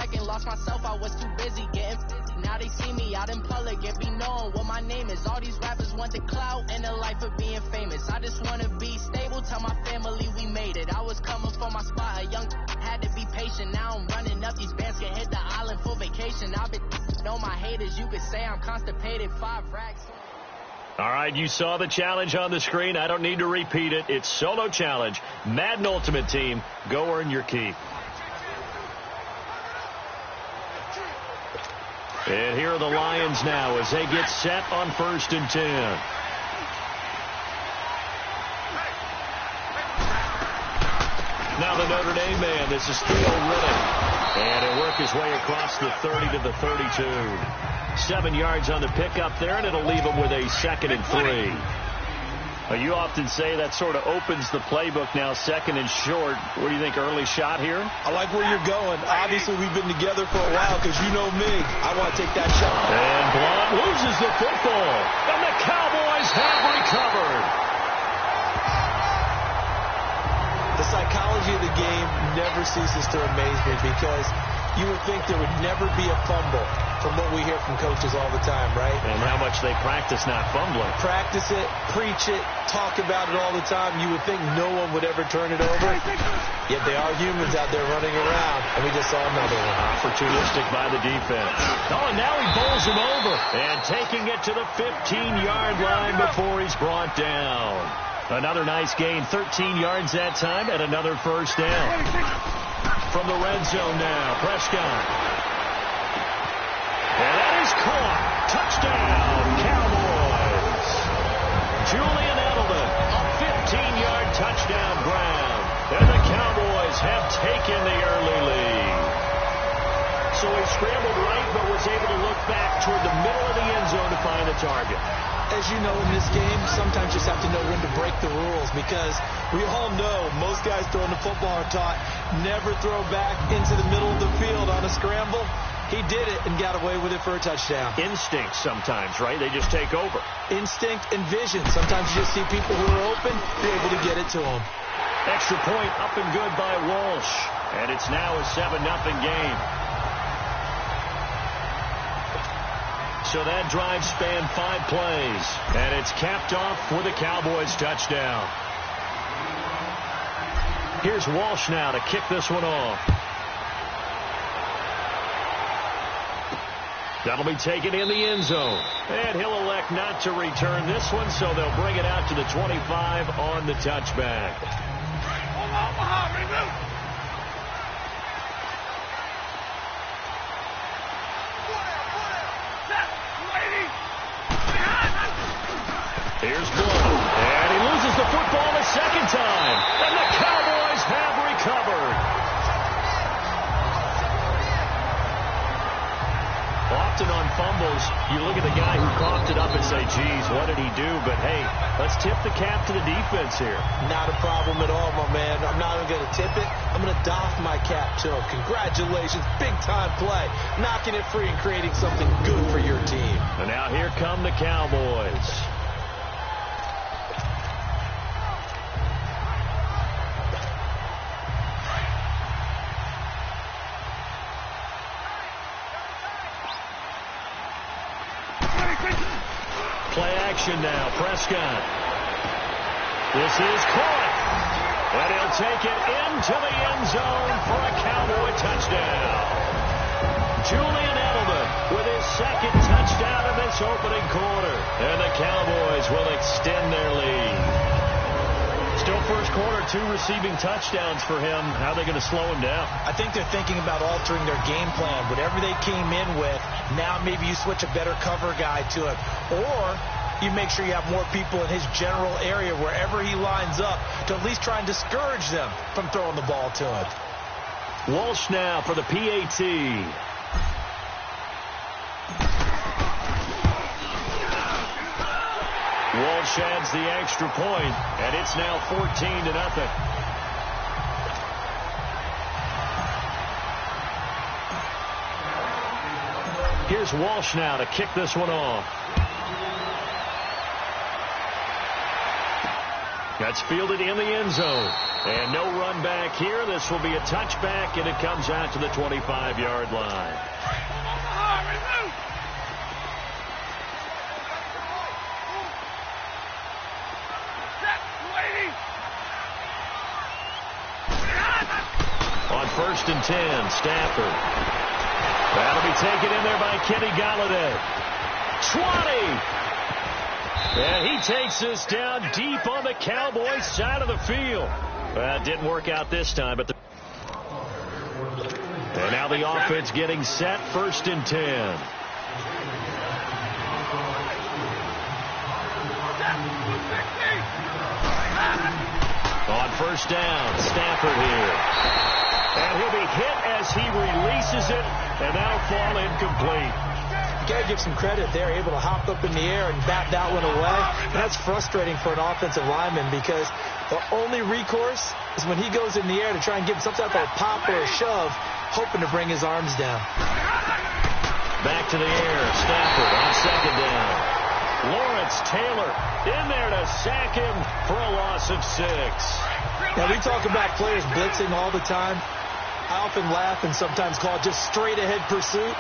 second, lost myself, I was too busy getting. Now they see me out in public and be knowing what my name is. All these rappers want the clout and the life of being famous. I just want to be stable, tell my family we made it. I was coming for my spot, a young had to be patient. Now I'm running up, these bands can hit the island for vacation. I've been know my haters, you could say I'm constipated, 5 racks. All right, you saw the challenge on the screen. I don't need to repeat it. It's solo challenge. Madden Ultimate Team, go earn your keep. And here are the Lions now as they get set on 1st and 10. Now the Notre Dame man, this is Theo Riddick. And he'll work his way across the 30 to the 32. 7 yards on the pickup there, and it'll leave him with a 2nd and 3. Well, you often say that sort of opens the playbook now, 2nd and short. What do you think, early shot here? I like where you're going. Obviously, we've been together for a while because you know me. I want to take that shot. And Blount loses the football, and the Cowboys have recovered. The psychology of the game never ceases to amaze me because you would think there would never be a fumble from what we hear from coaches all the time, right? And how much they practice not fumbling. Practice it, preach it, talk about it all the time. You would think no one would ever turn it over. Yet they are humans out there running around, and we just saw another one. Opportunistic by the defense. Oh, and now he bowls him over. And taking it to the 15-yard line before he's brought down. Another nice gain, 13 yards that time, and another 1st down. From the red zone now, Prescott. And that is caught. Touchdown, Cowboys. Julian Edelman, a 15-yard touchdown grab. And the Cowboys have taken the early lead. So he scrambled right, but was able to look back toward the middle of the end zone to find the target. As you know, in this game, sometimes you just have to know when to break the rules because we all know most guys throwing the football are taught never throw back into the middle of the field on a scramble. He did it and got away with it for a touchdown. Instinct sometimes, right? They just take over. Instinct and vision. Sometimes you just see people who are open, you're able to get it to them. Extra point up and good by Walsh. And it's now a 7-0 game. So that drive spanned 5 plays. And it's capped off with a Cowboys touchdown. Here's Walsh now to kick this one off. That'll be taken in the end zone. And he'll elect not to return this one, so they'll bring it out to the 25 on the touchback. Here's Blow. And he loses the football a 2nd time. And the Cowboys have recovered. Often on fumbles, you look at the guy who coughed it up and say, geez, what did he do? But, hey, let's tip the cap to the defense here. Not a problem at all, my man. I'm not even going to tip it. I'm going to doff my cap to him. Congratulations. Big-time play. Knocking it free and creating something good for your team. And now here come the Cowboys. Play action now, Prescott. This is caught. And he'll take it into the end zone for a Cowboy touchdown. Julian Edelman with his 2nd touchdown in this opening quarter. And the Cowboys will extend their lead. Still first quarter, 2 receiving touchdowns for him. How are they going to slow him down? I think they're thinking about altering their game plan. Whatever they came in with, now maybe you switch a better cover guy to it. Or you make sure you have more people in his general area wherever he lines up to at least try and discourage them from throwing the ball to him. Walsh now for the PAT. Walsh adds the extra point, and it's now 14-0. Here's Walsh now to kick this one off. Got It's fielded in the end zone. And no run back here. This will be a touchback, and it comes out to the 25-yard line. On 1st and 10, Stafford. That'll be taken in there by Kenny Golladay. 20! And he takes this down deep on the Cowboys side of the field. That didn't work out this time, but and now the offense getting set, 1st and 10. On 1st down, Stafford here. And he'll be hit as he releases it, and that'll fall incomplete. You got to give some credit there, able to hop up in the air and bat that one away. And that's frustrating for an offensive lineman because the only recourse is when he goes in the air to try and give some type of a pop or a shove, hoping to bring his arms down. Back to the air, Stafford on 2nd down. Lawrence Taylor in there to sack him for a loss of 6. Now, we talk about players blitzing all the time. I often laugh and sometimes call it just straight-ahead pursuit.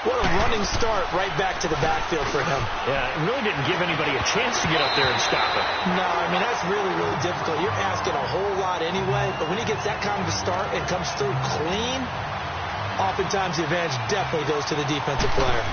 What a running start right back to the backfield for him. Yeah, it really didn't give anybody a chance to get up there and stop him. No, I mean, that's really, really difficult. You're asking a whole lot anyway, but when he gets that kind of a start and comes through clean, oftentimes the advantage definitely goes to the defensive player.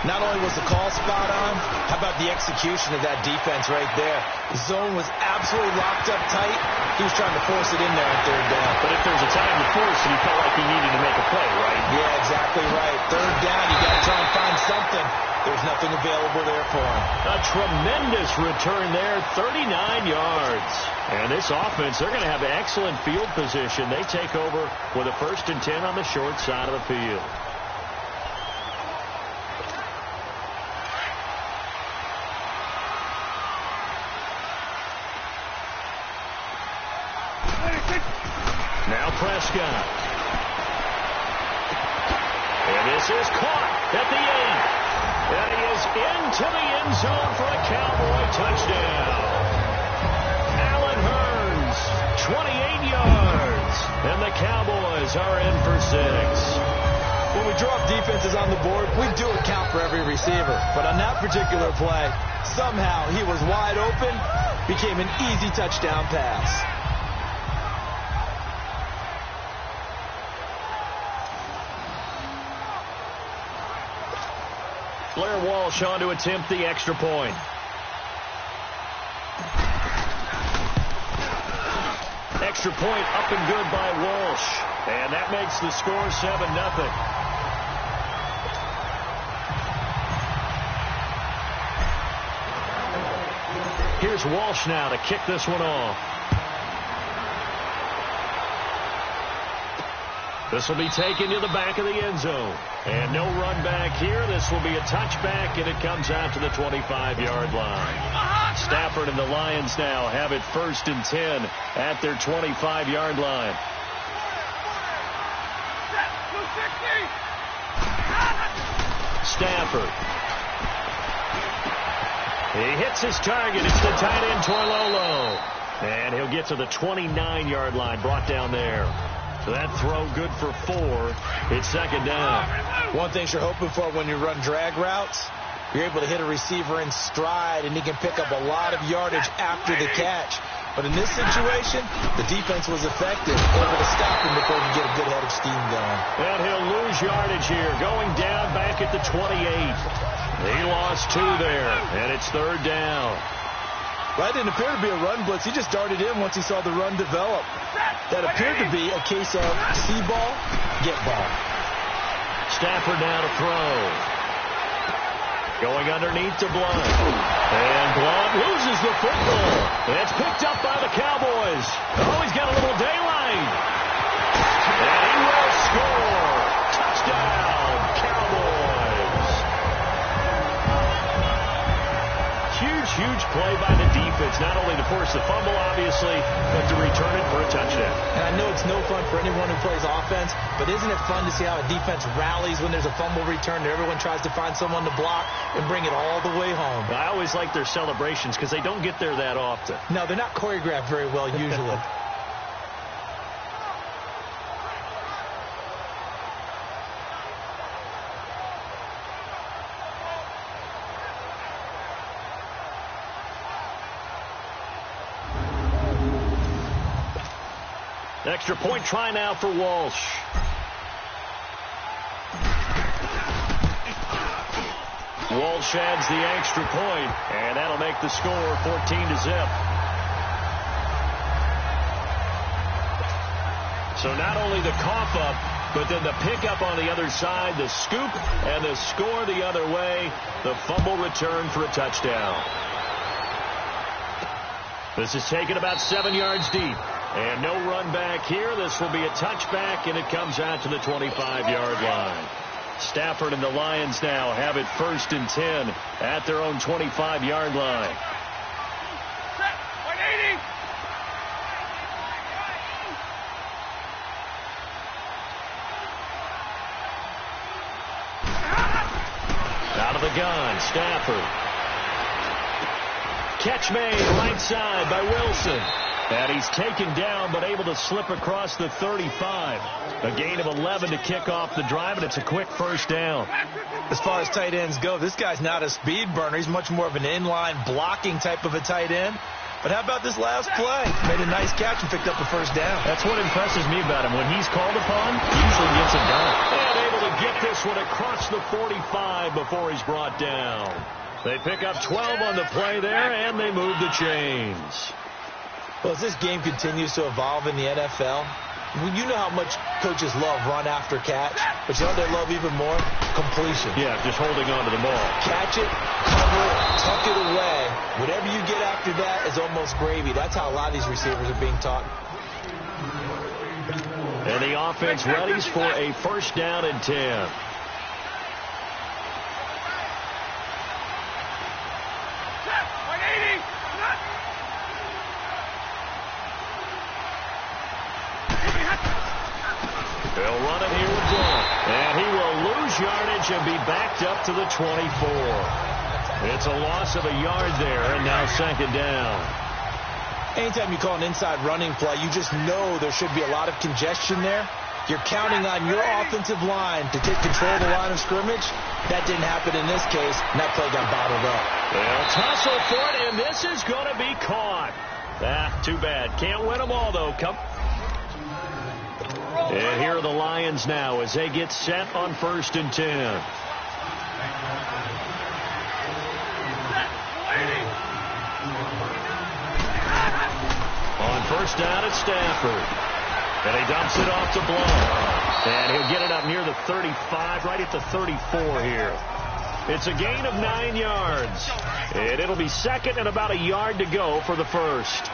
Not only was the call spot on, how about the execution of that defense right there? The zone was absolutely locked up tight. He was trying to force it in there on 3rd down. But if there's a time to force it, he felt like he needed to make a play, right? Yeah, exactly right. 3rd down, you got to try and find something. There's nothing available there for him. A tremendous return there, 39 yards. And this offense, they're going to have excellent field position. They take over with a 1st and 10 on the short side of the field. Now Prescott. And this is caught at the 8. And he is into the end zone for a Cowboy touchdown. Allen Hurns, 28 yards. And the Cowboys are in for 6. When we drop defenses on the board, we do account for every receiver. But on that particular play, somehow he was wide open, became an easy touchdown pass. Blair Walsh on to attempt the extra point. Extra point up and good by Walsh. And that makes the score 7-0. Here's Walsh now to kick this one off. This will be taken to the back of the end zone. And no run back here. This will be a touchback, and it comes out to the 25-yard line. Stafford and the Lions now have it 1st and 10 at their 25-yard line. Stafford. He hits his target. It's the tight end, Toilolo. And he'll get to the 29-yard line, brought down there. So that throw good for 4. It's 2nd down. One thing you're hoping for when you run drag routes, you're able to hit a receiver in stride, and he can pick up a lot of yardage after the catch. But in this situation, the defense was effective, able to stop him before he could get a good head of steam going. And he'll lose yardage here, going down back at the 28. He lost 2 there, and it's 3rd down. That didn't appear to be a run blitz. He just darted in once he saw the run develop. That appeared to be a case of see ball, get ball. Stafford now to throw. Going underneath to Blount. And Blount loses the football. And it's picked up by the Cowboys. Oh, he's got a little daylight. And he will score. Touchdown, Cowboys. Huge play by the defense, not only to force the fumble, obviously, but to return it for a touchdown. And I know it's no fun for anyone who plays offense, but isn't it fun to see how a defense rallies when there's a fumble return and everyone tries to find someone to block and bring it all the way home? I always like their celebrations because they don't get there that often. No, they're not choreographed very well usually. Extra point try now for Walsh. Walsh adds the extra point, and that'll make the score 14-0. So not only the cough up, but then the pickup on the other side, the scoop, and the score the other way. The fumble return for a touchdown. This is taken about 7 yards deep. And no run back here. This will be a touchback, and it comes out to the 25-yard line. Stafford and the Lions now have it 1st and 10 at their own 25-yard line. Out of the gun, Stafford. Catch made right side by Wilson. And he's taken down, but able to slip across the 35. A gain of 11 to kick off the drive, and it's a quick first down. As far as tight ends go, this guy's not a speed burner. He's much more of an inline blocking type of a tight end. But how about this last play? Made a nice catch and picked up a first down. That's what impresses me about him. When he's called upon, he usually gets it done. And able to get this one across the 45 before he's brought down. They pick up 12 on the play there, and they move the chains. Well, as this game continues to evolve in the NFL, you know how much coaches love run after catch, but you know what they love even more? Completion. Yeah, just holding on to the ball. Catch it, cover it, tuck it away. Whatever you get after that is almost gravy. That's how a lot of these receivers are being taught. And the offense readies for a 1st down and 10. They'll run it here with Blunt. And he will lose yardage and be backed up to the 24. It's a loss of a yard there, and now 2nd down. Anytime you call an inside running play, you just know there should be a lot of congestion there. You're counting on your offensive line to take control of the line of scrimmage. That didn't happen in this case, and that play got bottled up. They'll tussle for it, and this is going to be caught. Too bad. Can't win them all, though. And here are the Lions now as they get set on 1st and 10. On 1st down, it's Stafford. And he dumps it off to Blunt. And he'll get it up near the 35, right at the 34 here. It's a gain of 9 yards. And it'll be 2nd and about a yard to go for the 1st.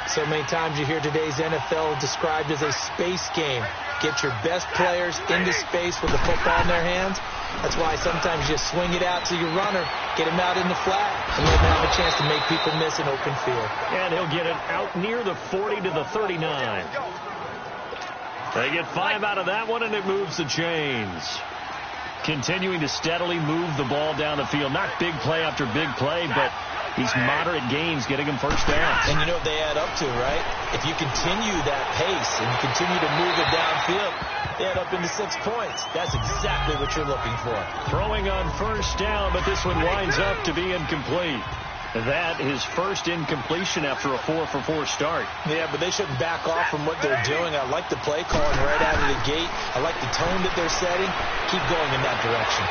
So many times you hear today's NFL described as a space game. Get your best players into space with the football in their hands. That's why sometimes you swing it out to your runner, get him out in the flat, and let him have a chance to make people miss an open field. And he'll get it out near the 40 to the 39. They get 5 out of that one, and it moves the chains. Continuing to steadily move the ball down the field. Not big play after big play, but these moderate gains getting them 1st downs. And you know what they add up to, right? If you continue that pace and you continue to move it downfield, they add up into 6 points. That's exactly what you're looking for. Throwing on 1st down, but this one winds up to be incomplete. That is 1st incompletion after a 4-for-4 start. Yeah, but they shouldn't back off from what they're doing. I like the play calling right out of the gate. I like the tone that they're setting. Keep going in that direction.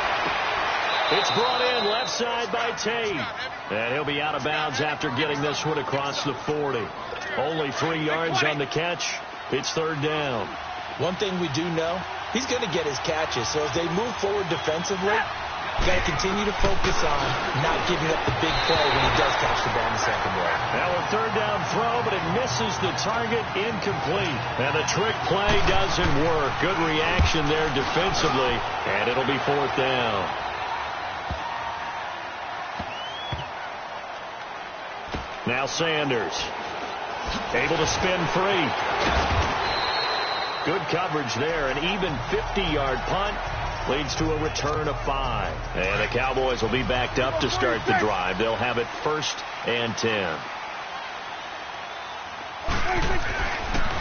It's brought in left side by Tate. And he'll be out of bounds after getting this one across the 40. Only 3 yards on the catch. It's 3rd down. One thing we do know, he's going to get his catches. So as they move forward defensively, you got to continue to focus on not giving up the big play when he does catch the ball in the secondary. Now a 3rd down throw, but it misses the target, incomplete. And the trick play doesn't work. Good reaction there defensively, and it'll be 4th down. Now Now Sanders. Able to spin free. Good coverage there. An even 50-yard punt leads to a return of 5. And the Cowboys will be backed up to start the drive. They'll have it 1st and 10.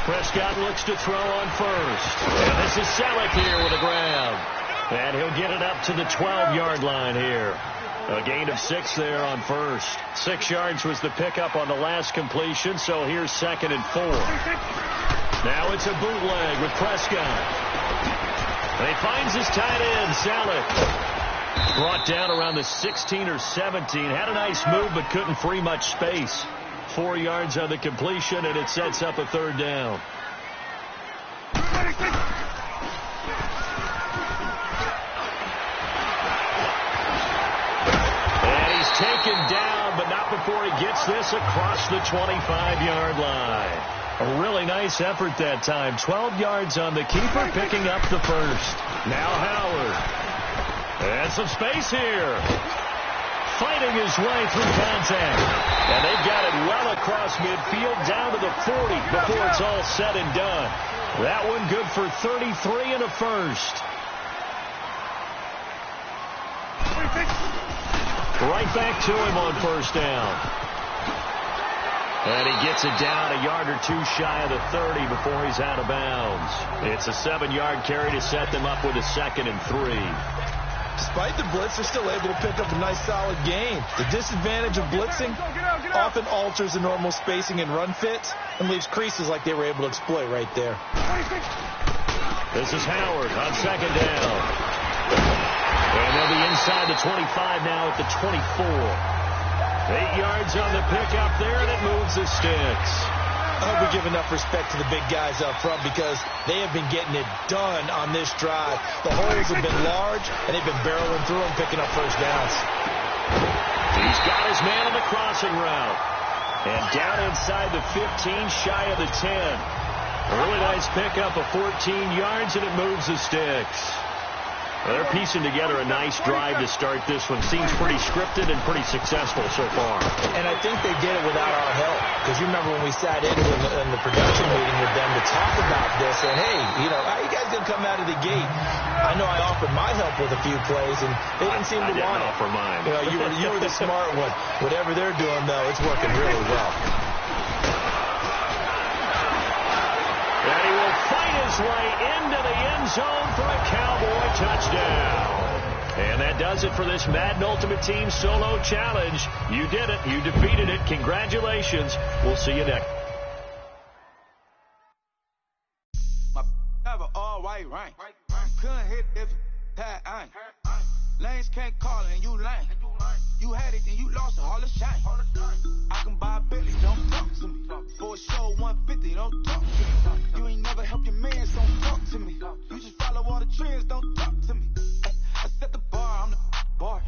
Prescott looks to throw on first. And this is Selleck here with a grab. And he'll get it up to the 12-yard line here. A gain of 6 there on first. 6 yards was the pickup on the last completion, so here's 2nd and 4. Now it's a bootleg with Prescott. And he finds his tight end, Selleck. Brought down around the 16 or 17. Had a nice move, but couldn't free much space. 4 yards on the completion, and it sets up a 3rd down. Taken down, but not before he gets this across the 25-yard line. A really nice effort that time. 12 yards on the keeper, picking up the first. Now Howard. And some space here. Fighting his way through contact. And they've got it well across midfield, down to the 40 before it's all said and done. That one good for 33 and a first. Right back to him on 1st down. And he gets it down a yard or 2 shy of the 30 before he's out of bounds. It's a 7-yard carry to set them up with a 2nd and 3. Despite the blitz, they're still able to pick up a nice solid gain. The disadvantage of blitzing often alters the normal spacing and run fits and leaves creases like they were able to exploit right there. This is Howard on 2nd down. And they'll be inside the 25 now at the 24. 8 yards on the pickup there, and it moves the sticks. I hope we give enough respect to the big guys up front because they have been getting it done on this drive. The holes have been large, and they've been barreling through them, picking up first downs. He's got his man on the crossing route. And down inside the 15, shy of the 10. A really nice pickup of 14 yards, and it moves the sticks. They're piecing together a nice drive to start this one. Seems pretty scripted and pretty successful so far. And I think they did it without our help. Because you remember when we sat in the production meeting with them to talk about this. And, hey, how you guys going to come out of the gate? I know I offered my help with a few plays, and they didn't seem to want it. I didn't offer mine. You were the smart one. Whatever they're doing, though, it's working really well. And he will fight his way into the end zone for a Cowboy touchdown. And that does it for this Madden Ultimate Team Solo Challenge. You did it. You defeated it. Congratulations. We'll see you next. All white rank. Couldn't hit if had ain't. Lanes can't call it and you lame. You had it and you lost it, all the shame. I can buy a Bentley, don't talk to me. For a show 150, don't talk to me. You ain't never helped your man, so don't talk to me. You just follow all the trends, don't talk to me. I set the bar, I'm the bar.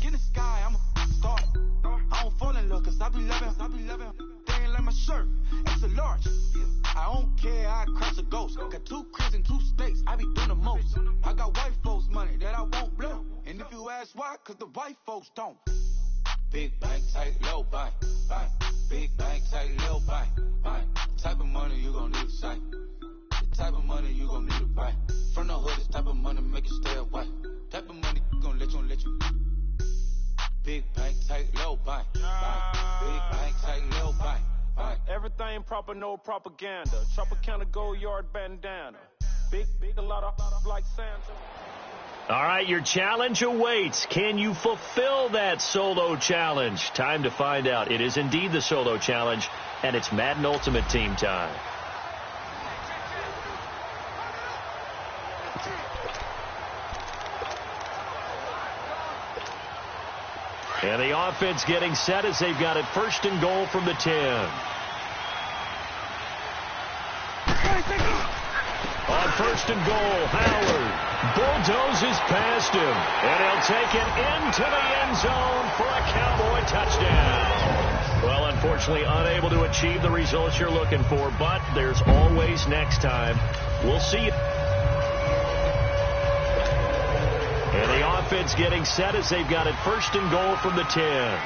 In the sky, I'm a star. I don't fall in love, cause I be loving. They ain't like my shirt, it's a large. I don't care, I crush a ghost. Got 2 cribs and 2 states, I be doing the most. I got white folks money that I won't blow. And if you ask why, cause the white folks don't. Big bank, tight, low bank, bank. Big bank, tight, low bank, bank. Type of money you gon' need to sight. The type of money you gon' need to buy. From the hood, this type of money make you stay away. Type of money gon' let you. Big bank, tight, low bank, bank. Big bank, tight, low bank. Everything proper, no propaganda. Tropicana gold yard bandana. Big, a lot of like Santa. All right, your challenge awaits. Can you fulfill that solo challenge? Time to find out. It is indeed the solo challenge, and it's Madden Ultimate Team time. And the offense getting set as they've got it 1st and goal from the 10. On 1st and goal, Howard bulldozes past him, and he'll take it into the end zone for a Cowboy touchdown. Well, unfortunately, unable to achieve the results you're looking for, but there's always next time. We'll see you. And the offense getting set as they've got it 1st and goal from the 10.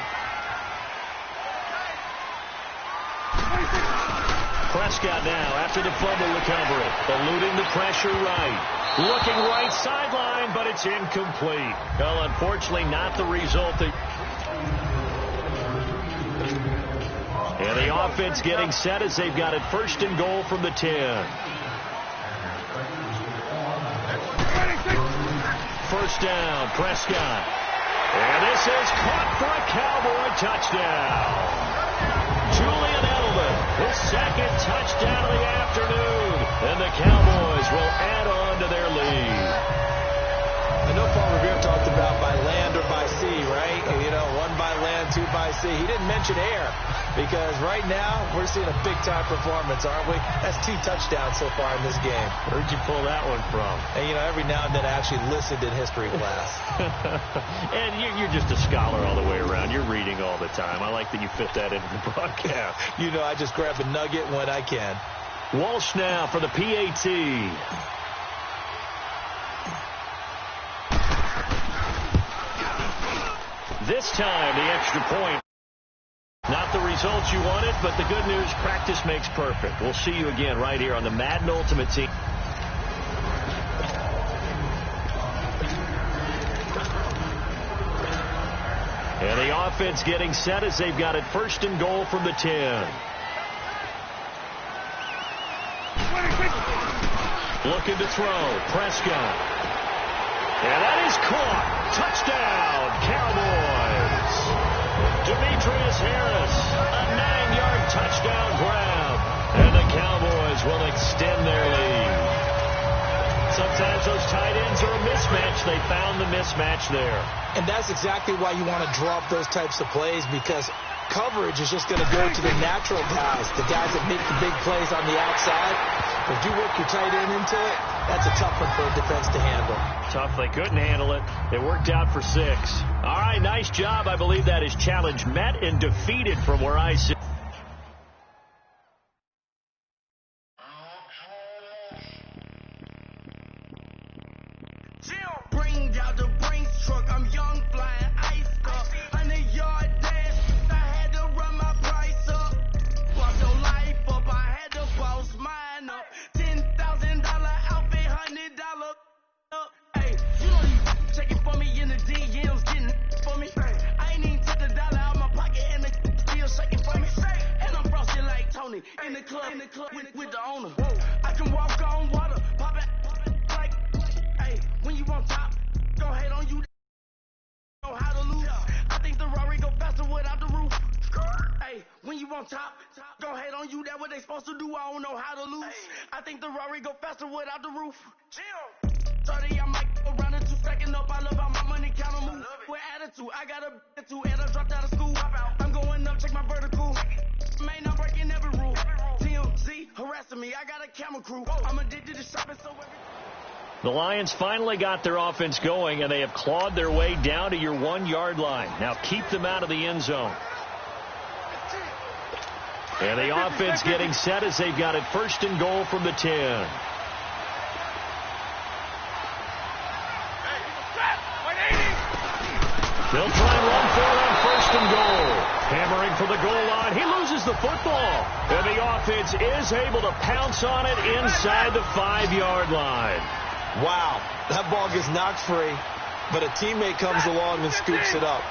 Prescott now after the fumble recovery. Eluding the pressure right. Looking right sideline, but it's incomplete. Well, unfortunately, not the result that... And the offense getting set as they've got it first and goal from the 10. First down, Prescott. And this is caught for a Cowboy touchdown. Julian Edelman, his second touchdown of the afternoon. And the Cowboys will add on to their lead. I know Paul Revere talked about by land or by sea, right? You know, one by land, two by sea. He didn't mention air because right now we're seeing a big-time performance, aren't we? That's 2 touchdowns so far in this game. Where'd you pull that one from? And, you know, every now and then I actually listened in history class. And you're just a scholar all the way around. You're reading all the time. I like that you fit that into the broadcast. You know, I just grab a nugget when I can. Walsh now for the PAT. This time, the extra point. Not the results you wanted, but the good news, practice makes perfect. We'll see you again right here on the Madden Ultimate Team. And the offense getting set as they've got it first and goal from the 10. Looking to throw. Prescott. And that is caught. Touchdown, Cowboys. Demetrius Harris, a 9-yard touchdown grab. And the Cowboys will extend their lead. Sometimes those tight ends are a mismatch. They found the mismatch there. And that's exactly why you want to drop those types of plays, because coverage is just going to go to the natural guys, the guys that make the big plays on the outside. If you work your tight end into it, that's a tough one for a defense to handle. Tough. They couldn't handle it. It worked out for 6. All right, nice job. I believe that is challenge met and defeated from where I sit. Bring out the Brinks truck. I'm young, flying ice up. 100-yard dash. I had to run my price up. Boss your life up. I had to boss mine up. $10,000 outfit, $100 up. Hey, you know you checking for me in the DMs, getting for me. I ain't even took the dollar out my pocket and the still shaking for me. And I'm frosted like Tony in the club with the owner. I can walk on water, pop it like, hey, when you on top, gon' hate on you. Know how to lose. I think the Rari go faster without the roof. Hey, when you on top, gon' hate on you. That what they supposed to do. I don't know how to lose. I think the Rari go faster without the roof. 30, I might go around in 2 seconds up. I love how my money count on move. With attitude, I got a attitude, and I dropped out of school. I'm going up, check my vertical. Man, I'm breaking every rule. TMZ harassing me. I got a camera crew. I'm addicted to shopping, so every... The Lions finally got their offense going, and they have clawed their way down to your 1-yard line. Now keep them out of the end zone. And the offense getting set as they've got it first and goal from the 10. They'll try and run for it on first and goal. Hammering for the goal line. He loses the football. And the offense is able to pounce on it inside the 5-yard line. Wow, that ball gets knocked free, but a teammate comes along and scoops it up.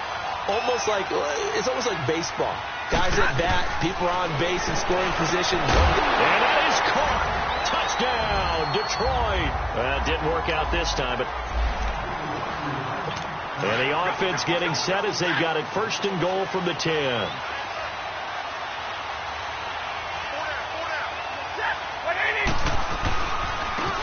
It's almost like baseball. Guys at bat, people are on base in scoring position. And that is caught. Touchdown, Detroit. It didn't work out this time, but... And the offense getting set as they've got it first and goal from the 10.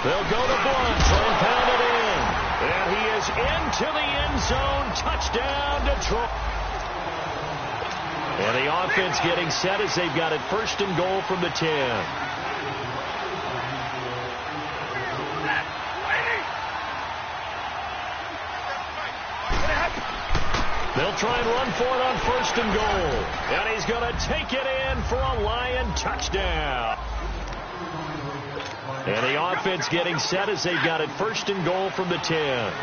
They'll go to Blunt, try and pound it in. And he is into the end zone. Touchdown, Detroit. And the offense getting set as they've got it first and goal from the 10. They'll try and run for it on first and goal. And he's going to take it in for a Lion touchdown. And the offense getting set as they've got it first and goal from the 10.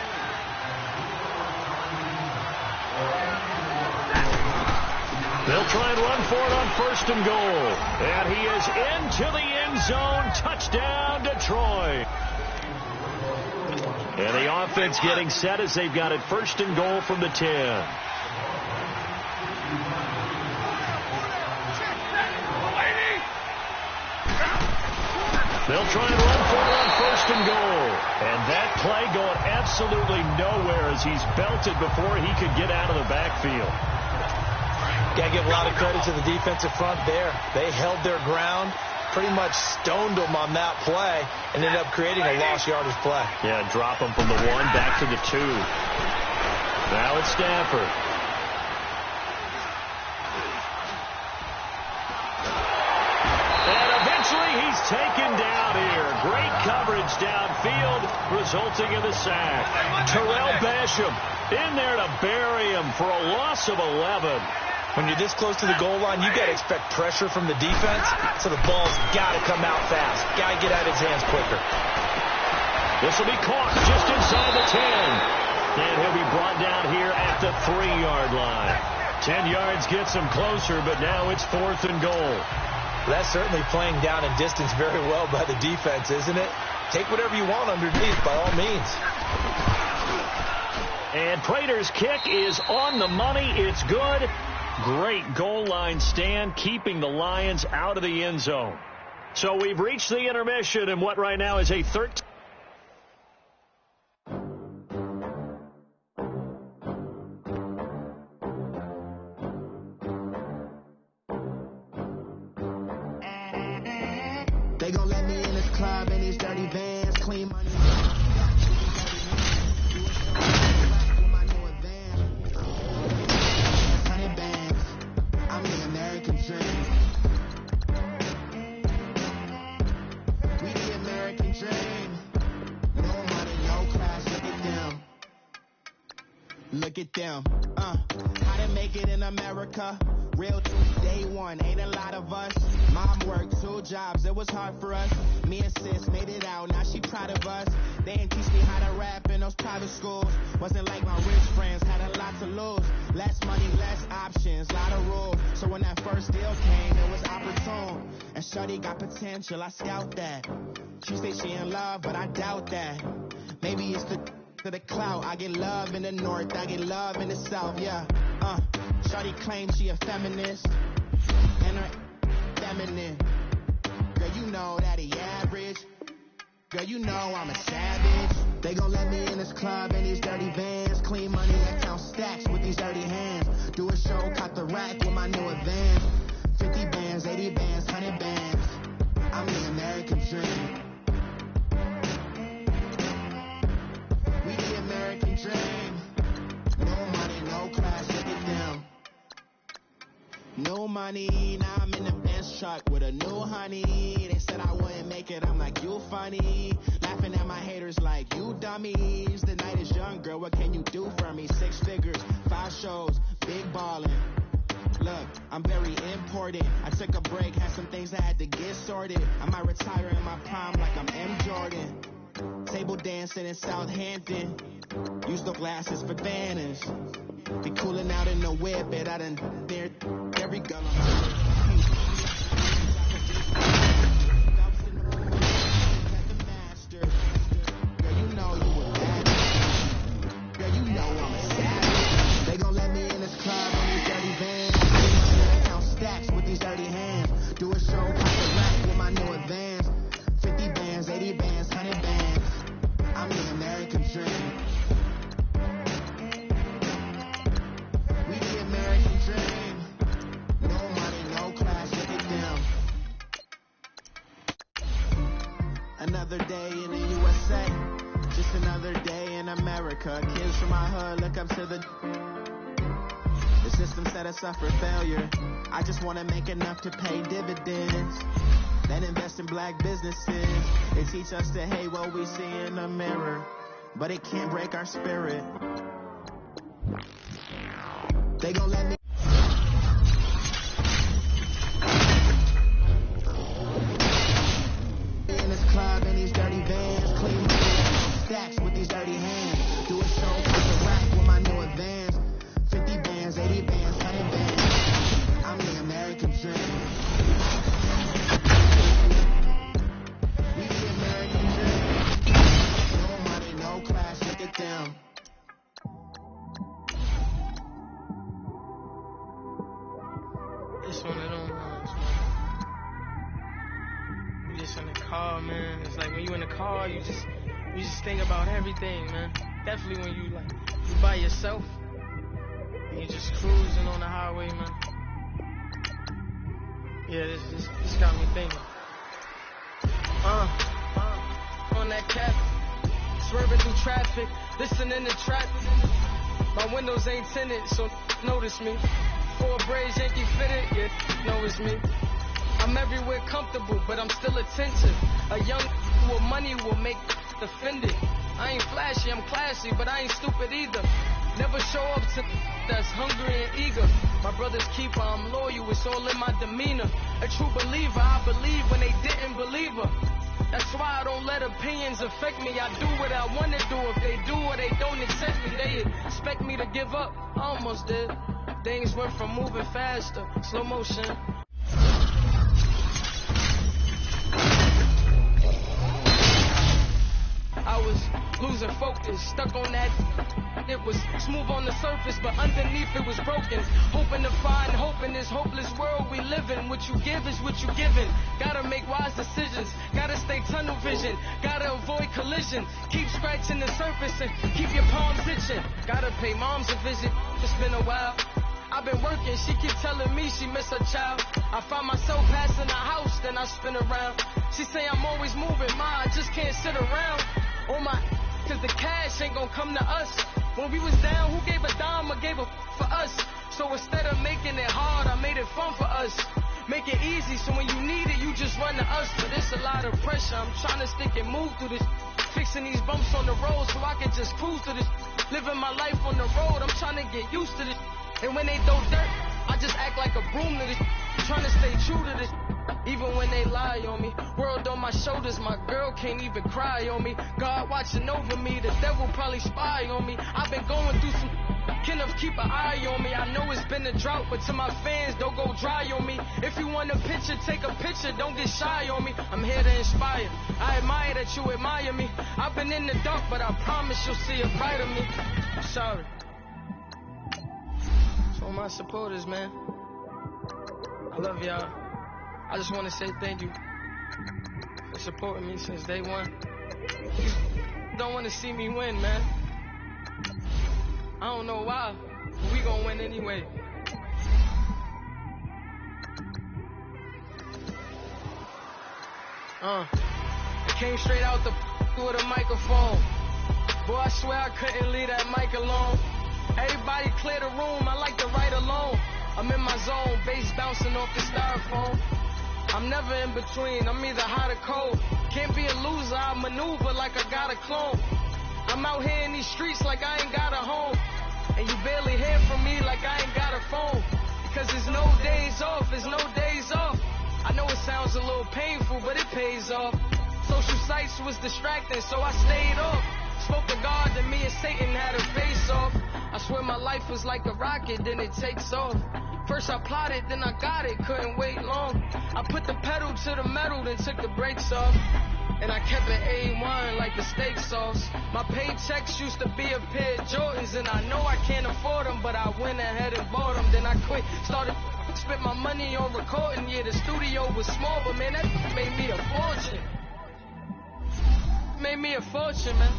They'll try and run for it on 1st and goal. And he is into the end zone. Touchdown, Detroit. And the offense getting set as they've got it 1st and goal from the 10. They'll try and run for it on 1st and goal. And that play going absolutely nowhere as he's belted before he could get out of the backfield. Got to give a lot of credit to the defensive front there. They held their ground, pretty much stoned them on that play, and ended up creating a lost yardage play. Yeah, drop them from the 1 back to the 2. Now it's Stafford. And eventually he's taken down here. Great coverage downfield, resulting in the sack. Terrell Basham in there to bury him for a loss of 11. When you're this close to the goal line, you got to expect pressure from the defense, so the ball's got to come out fast. Got to get out of his hands quicker. This will be caught just inside the 10. And he'll be brought down here at the 3-yard line. 10 yards gets him closer, but now it's 4th and goal. That's certainly playing down in distance very well by the defense, isn't it? Take whatever you want underneath, by all means. And Prater's kick is on the money. It's good. Great goal line stand, keeping the Lions out of the end zone. So we've reached the intermission in what right now is a 13. They gon' let me in this club in these dirty vans, clean money. Look at them, how to make it in America. Real day one, ain't a lot of us. Mom worked 2 jobs, it was hard for us. Me and sis made it out, now she proud of us. They ain't teach me how to rap in those private schools. Wasn't like my rich friends, had a lot to lose. Less money, less options, lot of rules. So when that first deal came, it was opportune. And shorty got potential, I scout that. She say she in love, but I doubt that. Maybe it's to the clout. I get love in the north, I get love in the south, yeah. Shorty claims she a feminist, and her feminine. Girl, you know that he average. Girl, you know I'm a savage. They gon' let me in this club in these dirty vans. Clean money and count stacks with these dirty hands. Do a show, cut the rack with my new advance. 50 bands, 80 bands, 100 bands. I'm the American dream. We the American dream. No money, no class, look at them. No money, now I'm in the Benz truck with a new honey. They said I wouldn't make it, I'm like, you funny. Laughing at my haters like, you dummies. The night is young, girl, what can you do for me? 6 figures, 5 shows, big ballin'. Look, I'm very important. I took a break, had some things I had to get sorted. I might retire in my prime like I'm M. Jordan. Table dancing in Southampton. Use the glasses for banners. Be cooling out in the whip, but I done there every gun. Girl, you know you a bad. Girl, you know I'm a savage. They gon' let me in this club on these dirty vans. Count stacks with these dirty hands. Do a show, pop the rack with my new advance. 50 bands, 80 bands, 100 bands. I'm the American dream. We the American dream. No money, no class, look at them. Another day in the USA. Just another day in America. Kids from my hood look up to the system set us up for failure. I just want to make enough to pay dividends. Then invest in black businesses. They teach us to hate what we see in the mirror, but it can't break our spirit. They gon' let me in this club in these dirty vans. Clean stacks with these dirty hands. Do a show, put the rack with my new advance. 50 bands, 80 bands, 100 bands. just in the car, man. It's like when you in the car, you just think about everything, man. Definitely when you by yourself and you just cruising on the highway, man. Yeah, this got me thinking. On that cap, swerving through traffic, listening to trap. My windows ain't tinted, so notice me. 4 braids, Yankee fitted, yeah, know it's me. I'm everywhere comfortable, but I'm still attentive. A young with money will make offended. I ain't flashy, I'm classy, but I ain't stupid either. Never show up to that's hungry and eager. My brother's keeper, I'm loyal, it's all in my demeanor. A true believer, I believe when they didn't believe her. That's why I don't let opinions affect me. I do what I want to do. If they do or they don't accept me, they expect me to give up. I almost did. Things went from moving faster, slow motion. I was losing focus, stuck on that. It was smooth on the surface, but underneath it was broken. Hoping to find hope in this hopeless world we live in. What you give is what you given. Gotta make wise decisions. Gotta stay tunnel vision. Gotta avoid collision. Keep scratching the surface and keep your palms itching. Gotta pay moms a visit. It's been a while. I've been working, she keep telling me she miss her child. I find myself passing the house, then I spin around. She say I'm always moving, ma, I just can't sit around. Oh my, cause the cash ain't gonna come to us. When we was down, who gave a dime or gave a for us? So instead of making it hard, I made it fun for us. Make it easy, so when you need it, you just run to us. But it's a lot of pressure, I'm trying to stick and move through this. Fixing these bumps on the road so I can just cruise to this. Living my life on the road, I'm trying to get used to this. And when they throw dirt, I just act like a broom to this. Trying to stay true to this. Even when they lie on me. World on my shoulders, my girl can't even cry on me. God watching over me, the devil probably spy on me. I've been going through some enough, keep an eye on me. I know it's been a drought, but to my fans, don't go dry on me. If you want a picture, take a picture, don't get shy on me. I'm here to inspire. I admire that you admire me. I've been in the dark, but I promise you'll see a bright of me. I'm sorry. So my supporters, man, I love y'all. I just want to say thank you for supporting me since day one. Don't want to see me win, man. I don't know why, but we gonna win anyway. I came straight out with a microphone. Boy, I swear I couldn't leave that mic alone. Everybody clear the room, I like to write alone. I'm in my zone, bass bouncing off the styrofoam. I'm never in between, I'm either hot or cold. Can't be a loser, I maneuver like I got a clone. I'm out here in these streets like I ain't got a home. And you barely hear from me like I ain't got a phone. Because there's no days off, there's no days off. I know it sounds a little painful, but it pays off. Social sites was distracting, so I stayed off. Spoke to God that me and Satan had a face off. I swear my life was like a rocket, then it takes off. First I plotted, then I got it, couldn't wait long. I put the pedal to the metal, then took the brakes off. And I kept it A1 like the steak sauce. My paychecks used to be a pair of Jordans, and I know I can't afford them, but I went ahead and bought them. Then I quit, started spent my money on recording. Yeah, the studio was small, but man, that made me a fortune. Made me a fortune, man.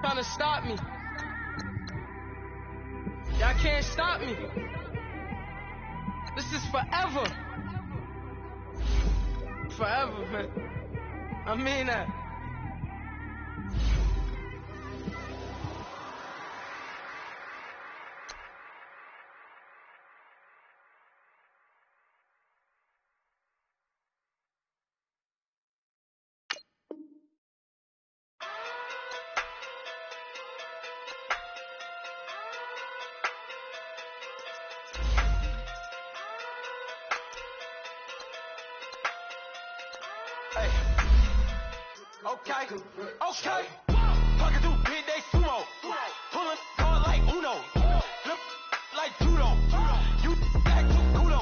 Trying to stop me. Y'all can't stop me. This is forever. Forever, man. I mean that. Okay. Talking through pit, they sumo. Pulling hard like Uno. Flip like judo. You back to kudo.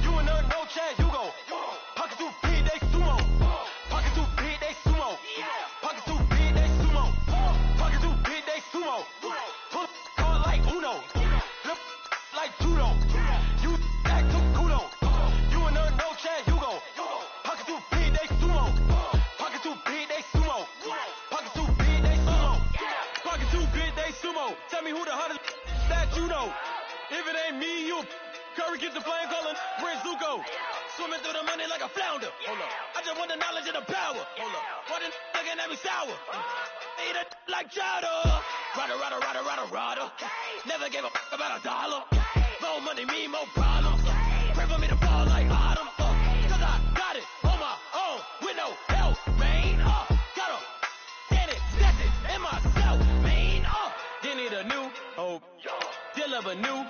You and no chance, you go. Pocket through pit, they sumo. Pocket through pit, they sumo. Pocket through pit, they sumo. Pocket through pit, they sumo. Pull hard like Uno. Flip like judo. You back to kudo. You and who the hottest that you know. If it ain't me, you Curry get the flame calling, Prince Zuko. Swimming through the money like a flounder. Hold up. I just want the knowledge and the power. Hold up. Why the looking at me sour? Eat it like chowder. Rada. Never gave a about $1. More money, me, more problems. Pray for me to fall like autumn. Cause I got it on my own with no help, man. Gotta get it, that's it, in myself, man. They need a new hope. Deal of a new.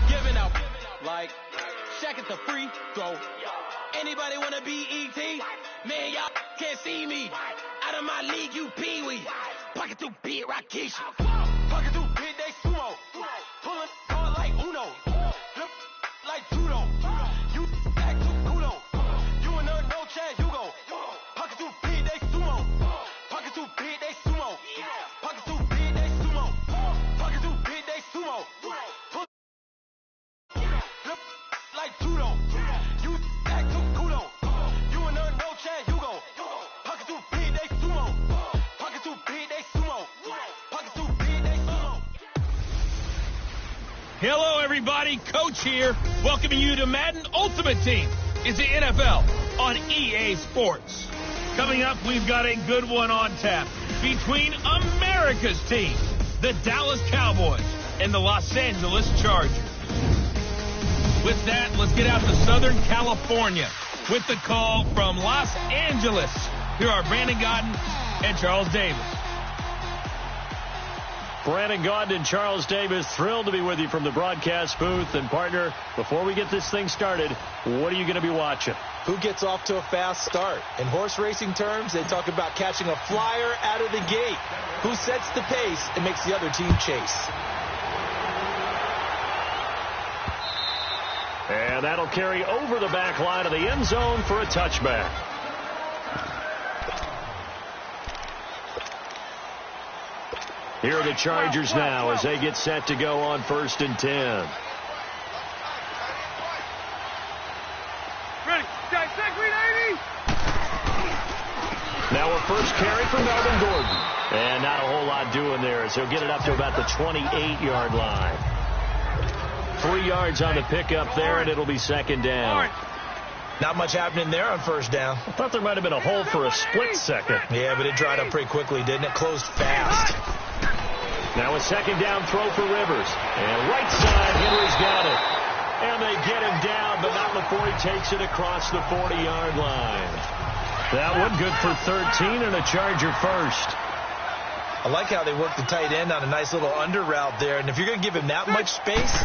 Giving out like Shaq at the free throw. Anybody wanna be E.T.? Man, y'all can't see me. Out of my league, you pee-wee. Pocket too big, Rakesh. Pocket too big, they sumo. Pulling hard like Uno. Flip like judo. You act too kudo. You and her, no chance, you go. Pocket too big, they sumo. Pocket too big, they sumo. Pocket too big, they sumo. Pocket too big, they sumo. Flip like judo. You act too kudo. You and her, no chance, you go. Pocket too big, they sumo. Pocket too big, they sumo. Pocket too big, they sumo. Hello, everybody. Coach here, welcoming you to Madden Ultimate Team. It's the NFL on EA Sports. Coming up, we've got a good one on tap between America's team, the Dallas Cowboys, and the Los Angeles Chargers. With that, let's get out to Southern California with the call from Los Angeles. Here are Brandon Gaudin and Charles Davis. Brandon Gaudin and Charles Davis, thrilled to be with you from the broadcast booth. And, partner, before we get this thing started, what are you going to be watching? Who gets off to a fast start? In horse racing terms, they talk about catching a flyer out of the gate. Who sets the pace and makes the other team chase? And that'll carry over the back line of the end zone for a touchback. Here are the Chargers now as they get set to go on 1st and 10. Ready, check, green 80. Now a first carry for Melvin Gordon. And not a whole lot doing there, so get it up to about the 28-yard line. 3 yards on the pickup there, and it'll be 2nd down. Not much happening there on 1st down. I thought there might have been a hole for a split second. Yeah, but it dried up pretty quickly, didn't it? Closed fast. Now a 2nd down throw for Rivers. And right side, Henry's got it. And they get him down, but not before he takes it across the 40-yard line. That one good for 13 and a Charger first. I like how they work the tight end on a nice little under route there. And if you're going to give him that much space,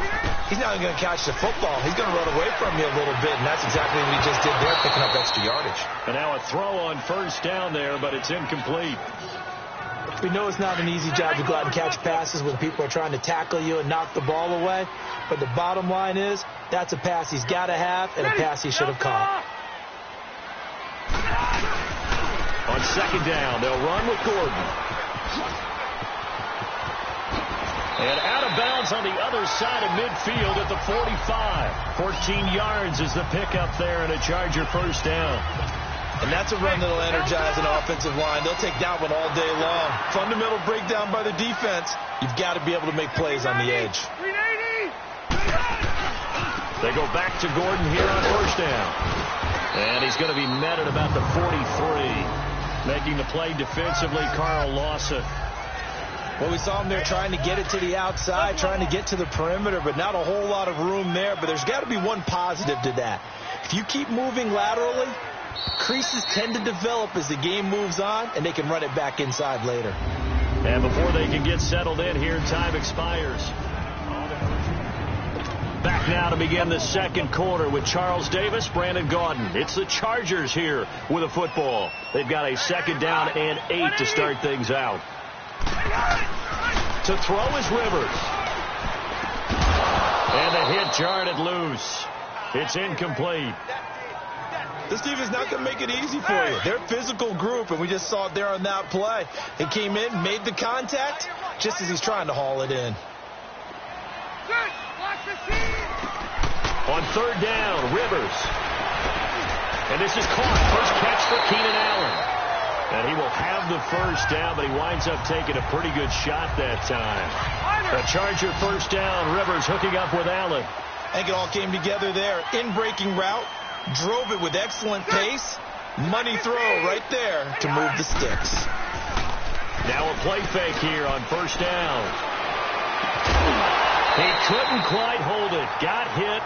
he's not going to catch the football. He's going to run away from you a little bit, and that's exactly what he just did there, picking up extra yardage. And now a throw on 1st down there, but it's incomplete. We know it's not an easy job to go out and catch passes when people are trying to tackle you and knock the ball away. But the bottom line is, that's a pass he's got to have and a pass he should have caught. On 2nd down, they'll run with Gordon. And out of bounds on the other side of midfield at the 45. 14 yards is the pickup there and a Charger 1st down. And that's a run that'll energize an offensive line. They'll take that one all day long. Fundamental breakdown by the defense. You've got to be able to make plays on the edge. They go back to Gordon here on 1st down. And he's going to be met at about the 43. Making the play defensively, Carl Lawson. Well, we saw him there trying to get it to the outside, trying to get to the perimeter, but not a whole lot of room there. But there's got to be one positive to that. If you keep moving laterally, creases tend to develop as the game moves on, and they can run it back inside later. And before they can get settled in here, time expires. Back now to begin the 2nd quarter with Charles Davis, Brandon Gaudin. It's the Chargers here with a football. They've got a 2nd down and 8 to start things out. To throw is Rivers. And the hit jarred it loose. It's incomplete. This team is not going to make it easy for you. They're a physical group, and we just saw it there on that play. He came in, made the contact, just as he's trying to haul it in. On 3rd down, Rivers. And this is caught. First catch for Keenan Allen. And he will have the 1st down, but he winds up taking a pretty good shot that time. The Charger first down. Rivers hooking up with Allen. I think it all came together there. In-breaking route, drove it with excellent pace. Money throw right there to move the sticks. Now a play fake here on first down. He couldn't quite hold it. Got hit.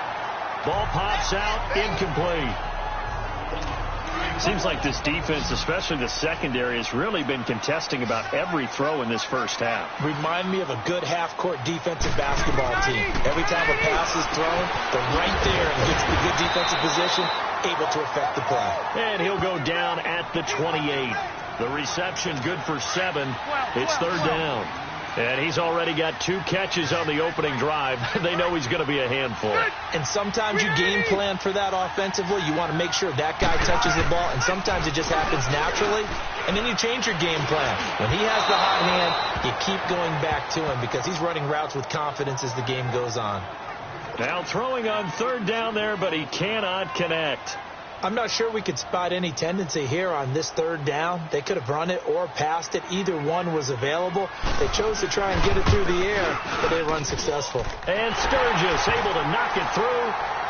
Ball pops out. Incomplete. Seems like this defense, especially the secondary, has really been contesting about every throw in this first half. Remind me of a good half-court defensive basketball team. Every time a pass is thrown, they're right there and gets the good defensive position, able to affect the play. And he'll go down at the 28. The reception good for 7. It's third down. And he's already got 2 catches on the opening drive. They know he's going to be a handful. And sometimes you game plan for that offensively. You want to make sure that guy touches the ball, and sometimes it just happens naturally. And then you change your game plan. When he has the hot hand, you keep going back to him because he's running routes with confidence as the game goes on. Now throwing on third down there, but he cannot connect. I'm not sure we could spot any tendency here on this third down. They could have run it or passed it. Either one was available. They chose to try and get it through the air, but they were unsuccessful. And Sturgis able to knock it through,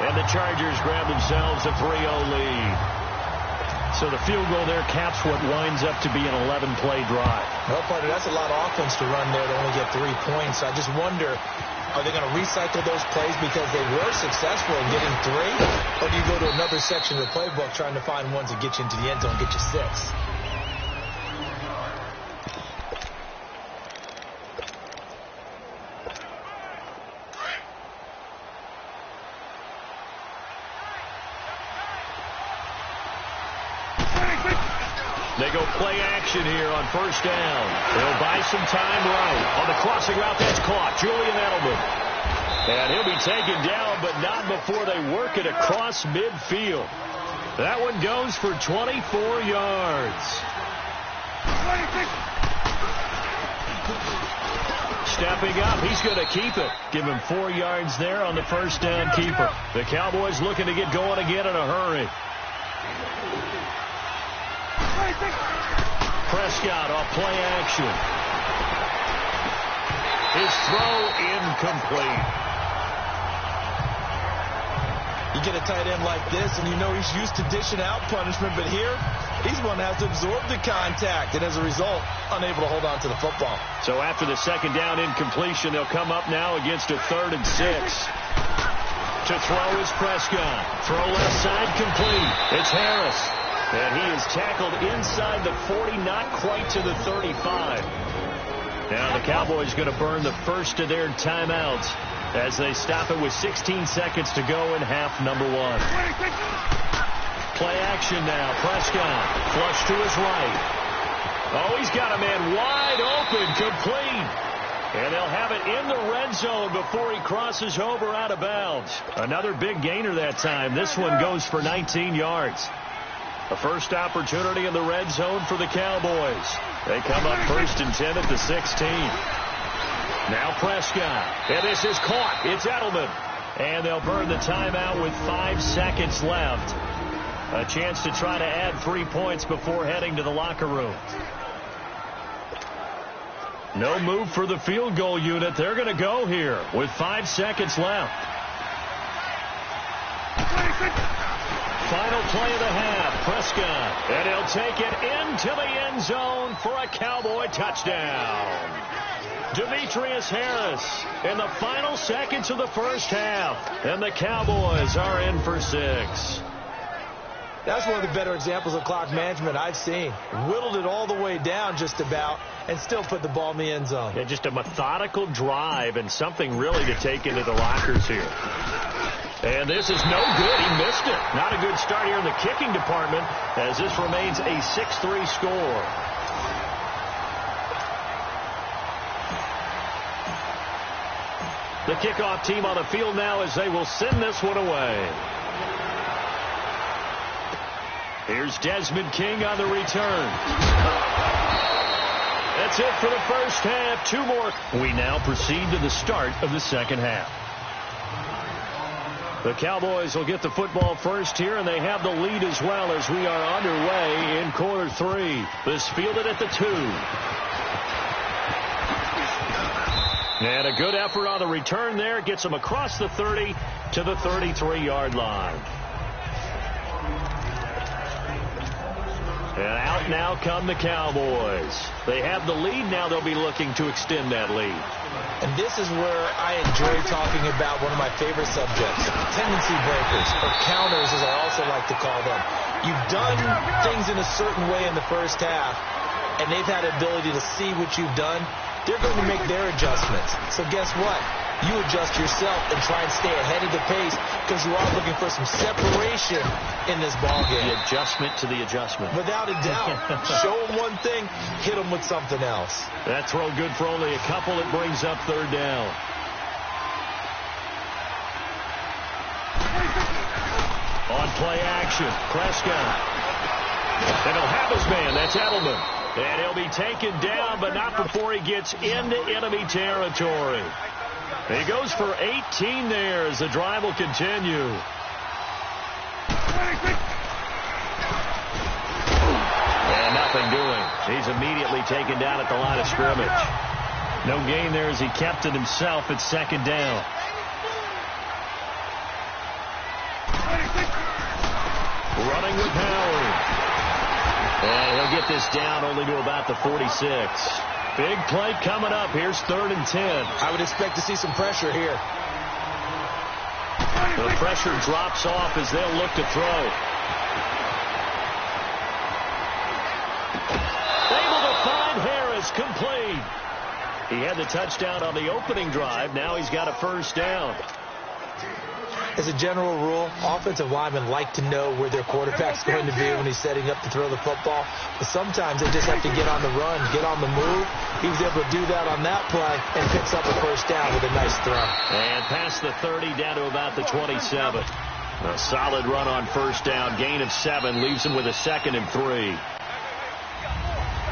and the Chargers grab themselves a 3-0 lead. So the field goal there caps what winds up to be an 11-play drive. Well, partner, that's a lot of offense to run there to only get 3 points. I just wonder, are they going to recycle those plays because they were successful in getting 3? Or do you go to another section of the playbook trying to find ones that get you into the end zone, get you 6? They go play action here on first down. They'll buy some time right. On the crossing route, that's caught. Julian Edelman. And he'll be taken down, but not before they work it across midfield. That one goes for 24 yards. Stepping up, he's going to keep it. Give him 4 yards there on the first down keeper. The Cowboys looking to get going again in a hurry. Prescott off play action. His throw incomplete. You get a tight end like this, and you know he's used to dishing out punishment, but here, he's one that has to absorb the contact, and as a result, unable to hold on to the football. So after the second down incompletion, they'll come up now against a 3rd and 6. To throw is Prescott. Throw left side complete. It's Harris. And he is tackled inside the 40, not quite to the 35. Now the Cowboys going to burn the first of their timeouts as they stop it with 16 seconds to go in half number 1. Play action now. Prescott flush to his right. Oh, he's got a man wide open, complete. And they'll have it in the red zone before he crosses over out of bounds. Another big gainer that time. This one goes for 19 yards. The first opportunity in the red zone for the Cowboys. They come up 1st and 10 at the 16. Now Prescott. And this is caught. It's Edelman. And they'll burn the timeout with 5 seconds left. A chance to try to add 3 points before heading to the locker room. No move for the field goal unit. They're going to go here with 5 seconds left. Final play of the half. Prescott. And he'll take it into the end zone for a Cowboy touchdown. Demetrius Harris in the final seconds of the first half. And the Cowboys are in for 6. That's one of the better examples of clock management I've seen. Whittled it all the way down just about and still put the ball in the end zone. Yeah, just a methodical drive and something really to take into the lockers here. And this is no good. He missed it. Not a good start here in the kicking department as this remains a 6-3 score. The kickoff team on the field now as they will send this one away. Here's Desmond King on the return. That's it for the first half. 2 more. We now proceed to the start of the second half. The Cowboys will get the football first here, and they have the lead as well as we are underway in quarter 3. This fielded at the 2. And a good effort on the return there. Gets him across the 30 to the 33-yard line. And out now come the Cowboys. They have the lead now. They'll be looking to extend that lead. And this is where I enjoy talking about one of my favorite subjects, tendency breakers, or counters as I also like to call them. You've done things in a certain way in the first half, and they've had the ability to see what you've done. They're going to make their adjustments. So guess what? You adjust yourself and try and stay ahead of the pace because you are looking for some separation in this ballgame. The adjustment to the adjustment. Without a doubt. Show them one thing, hit them with something else. That throw good for only a couple. It brings up third down. On play action, Prescott. And he'll have his man. That's Edelman. And he'll be taken down, but not before he gets into enemy territory. He goes for 18 there as the drive will continue. And nothing doing. He's immediately taken down at the line of scrimmage. No gain there as he kept it himself at second down. Running with Howard. And he'll get this down only to about the 46. Big play coming up. Here's 3rd and 10. I would expect to see some pressure here. The pressure drops off as they'll look to throw. Able to find Harris, complete. He had the touchdown on the opening drive. Now he's got a first down. As a general rule, offensive linemen like to know where their quarterback's going to be when he's setting up to throw the football. But sometimes they just have to get on the run, get on the move. He was able to do that on that play and picks up a first down with a nice throw. And past the 30 down to about the 27. A solid run on first down. Gain of 7 leaves him with a 2nd and 3.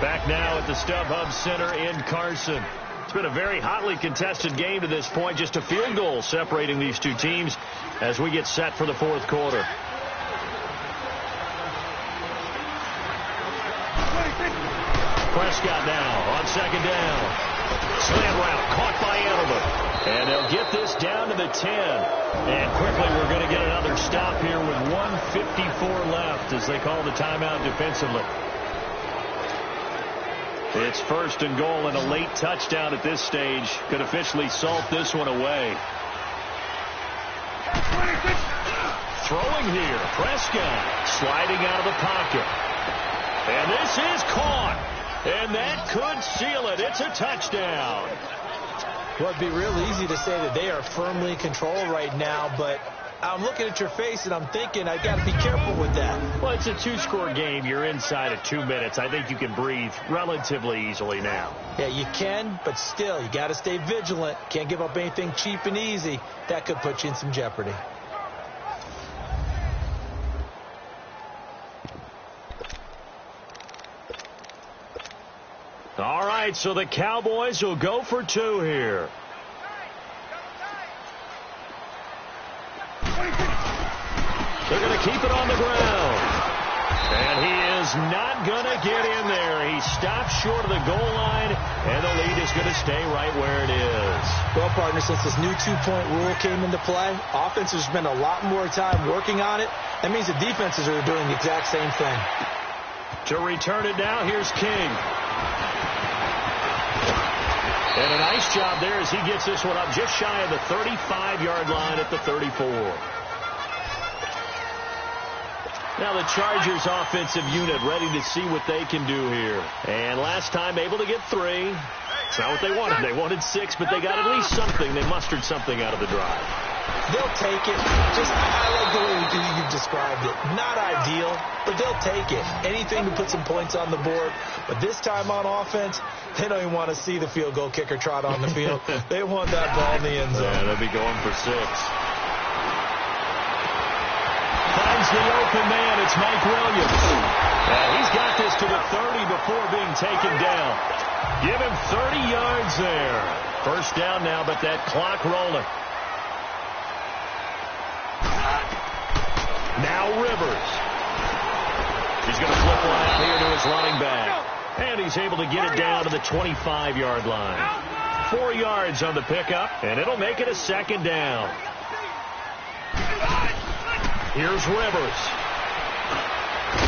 Back now at the StubHub Center in Carson. It's been a very hotly contested game to this point. Just a field goal separating these two teams as we get set for the 4th quarter. Prescott now on 2nd down. Slant route caught by Edelman. And they'll get this down to the 10. And quickly we're going to get another stop here with 1:54 left as they call the timeout defensively. It's 1st and goal, and a late touchdown at this stage could officially salt this one away. Throwing here, Prescott sliding out of the pocket. And this is caught. And that could seal it. It's a touchdown. Well, it'd be real easy to say that they are firmly in control right now, but I'm looking at your face and I'm thinking I got to be careful with that. Well, it's a 2-score game. You're inside of 2 minutes. I think you can breathe relatively easily now. Yeah, you can, but still, you got to stay vigilant. Can't give up anything cheap and easy. That could put you in some jeopardy. All right, so the Cowboys will go for 2 here. They're going to keep it on the ground. And he is not going to get in there. He stops short of the goal line, and the lead is going to stay right where it is. Well, partner, since this new 2-point rule came into play, offenses spend a lot more time working on it. That means the defenses are doing the exact same thing. To return it now, here's King. And a nice job there as he gets this one up just shy of the 35-yard line at the 34. Now the Chargers offensive unit ready to see what they can do here. And last time able to get 3. It's not what they wanted. They wanted 6, but they got at least something. They mustered something out of the drive. They'll take it. I like the way you described it. Not ideal, but they'll take it. Anything to put some points on the board. But this time on offense, they don't even want to see the field goal kicker trot on the field. They want that ball in the end zone. Yeah, they'll be going for 6. Finds the open man. It's Mike Williams. He's got this to the 30 before being taken down. Give him 30 yards there. First down now, but that clock rolling. Now Rivers. He's going to flip one out here to his running back. And he's able to get it down to the 25-yard line. 4 yards on the pickup, and it'll make it a 2nd down. Here's Rivers.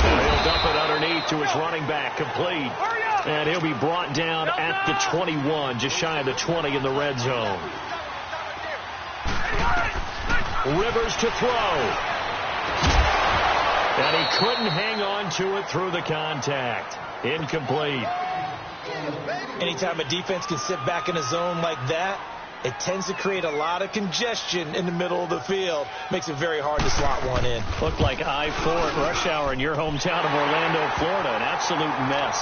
And he'll dump it underneath to his running back, complete. And he'll be brought down at the 21, just shy of the 20 in the red zone. Rivers to throw. And he couldn't hang on to it through the contact. Incomplete. Anytime a defense can sit back in a zone like that, it tends to create a lot of congestion in the middle of the field. Makes it very hard to slot one in. Looked like I-4 at rush hour in your hometown of Orlando, Florida. An absolute mess.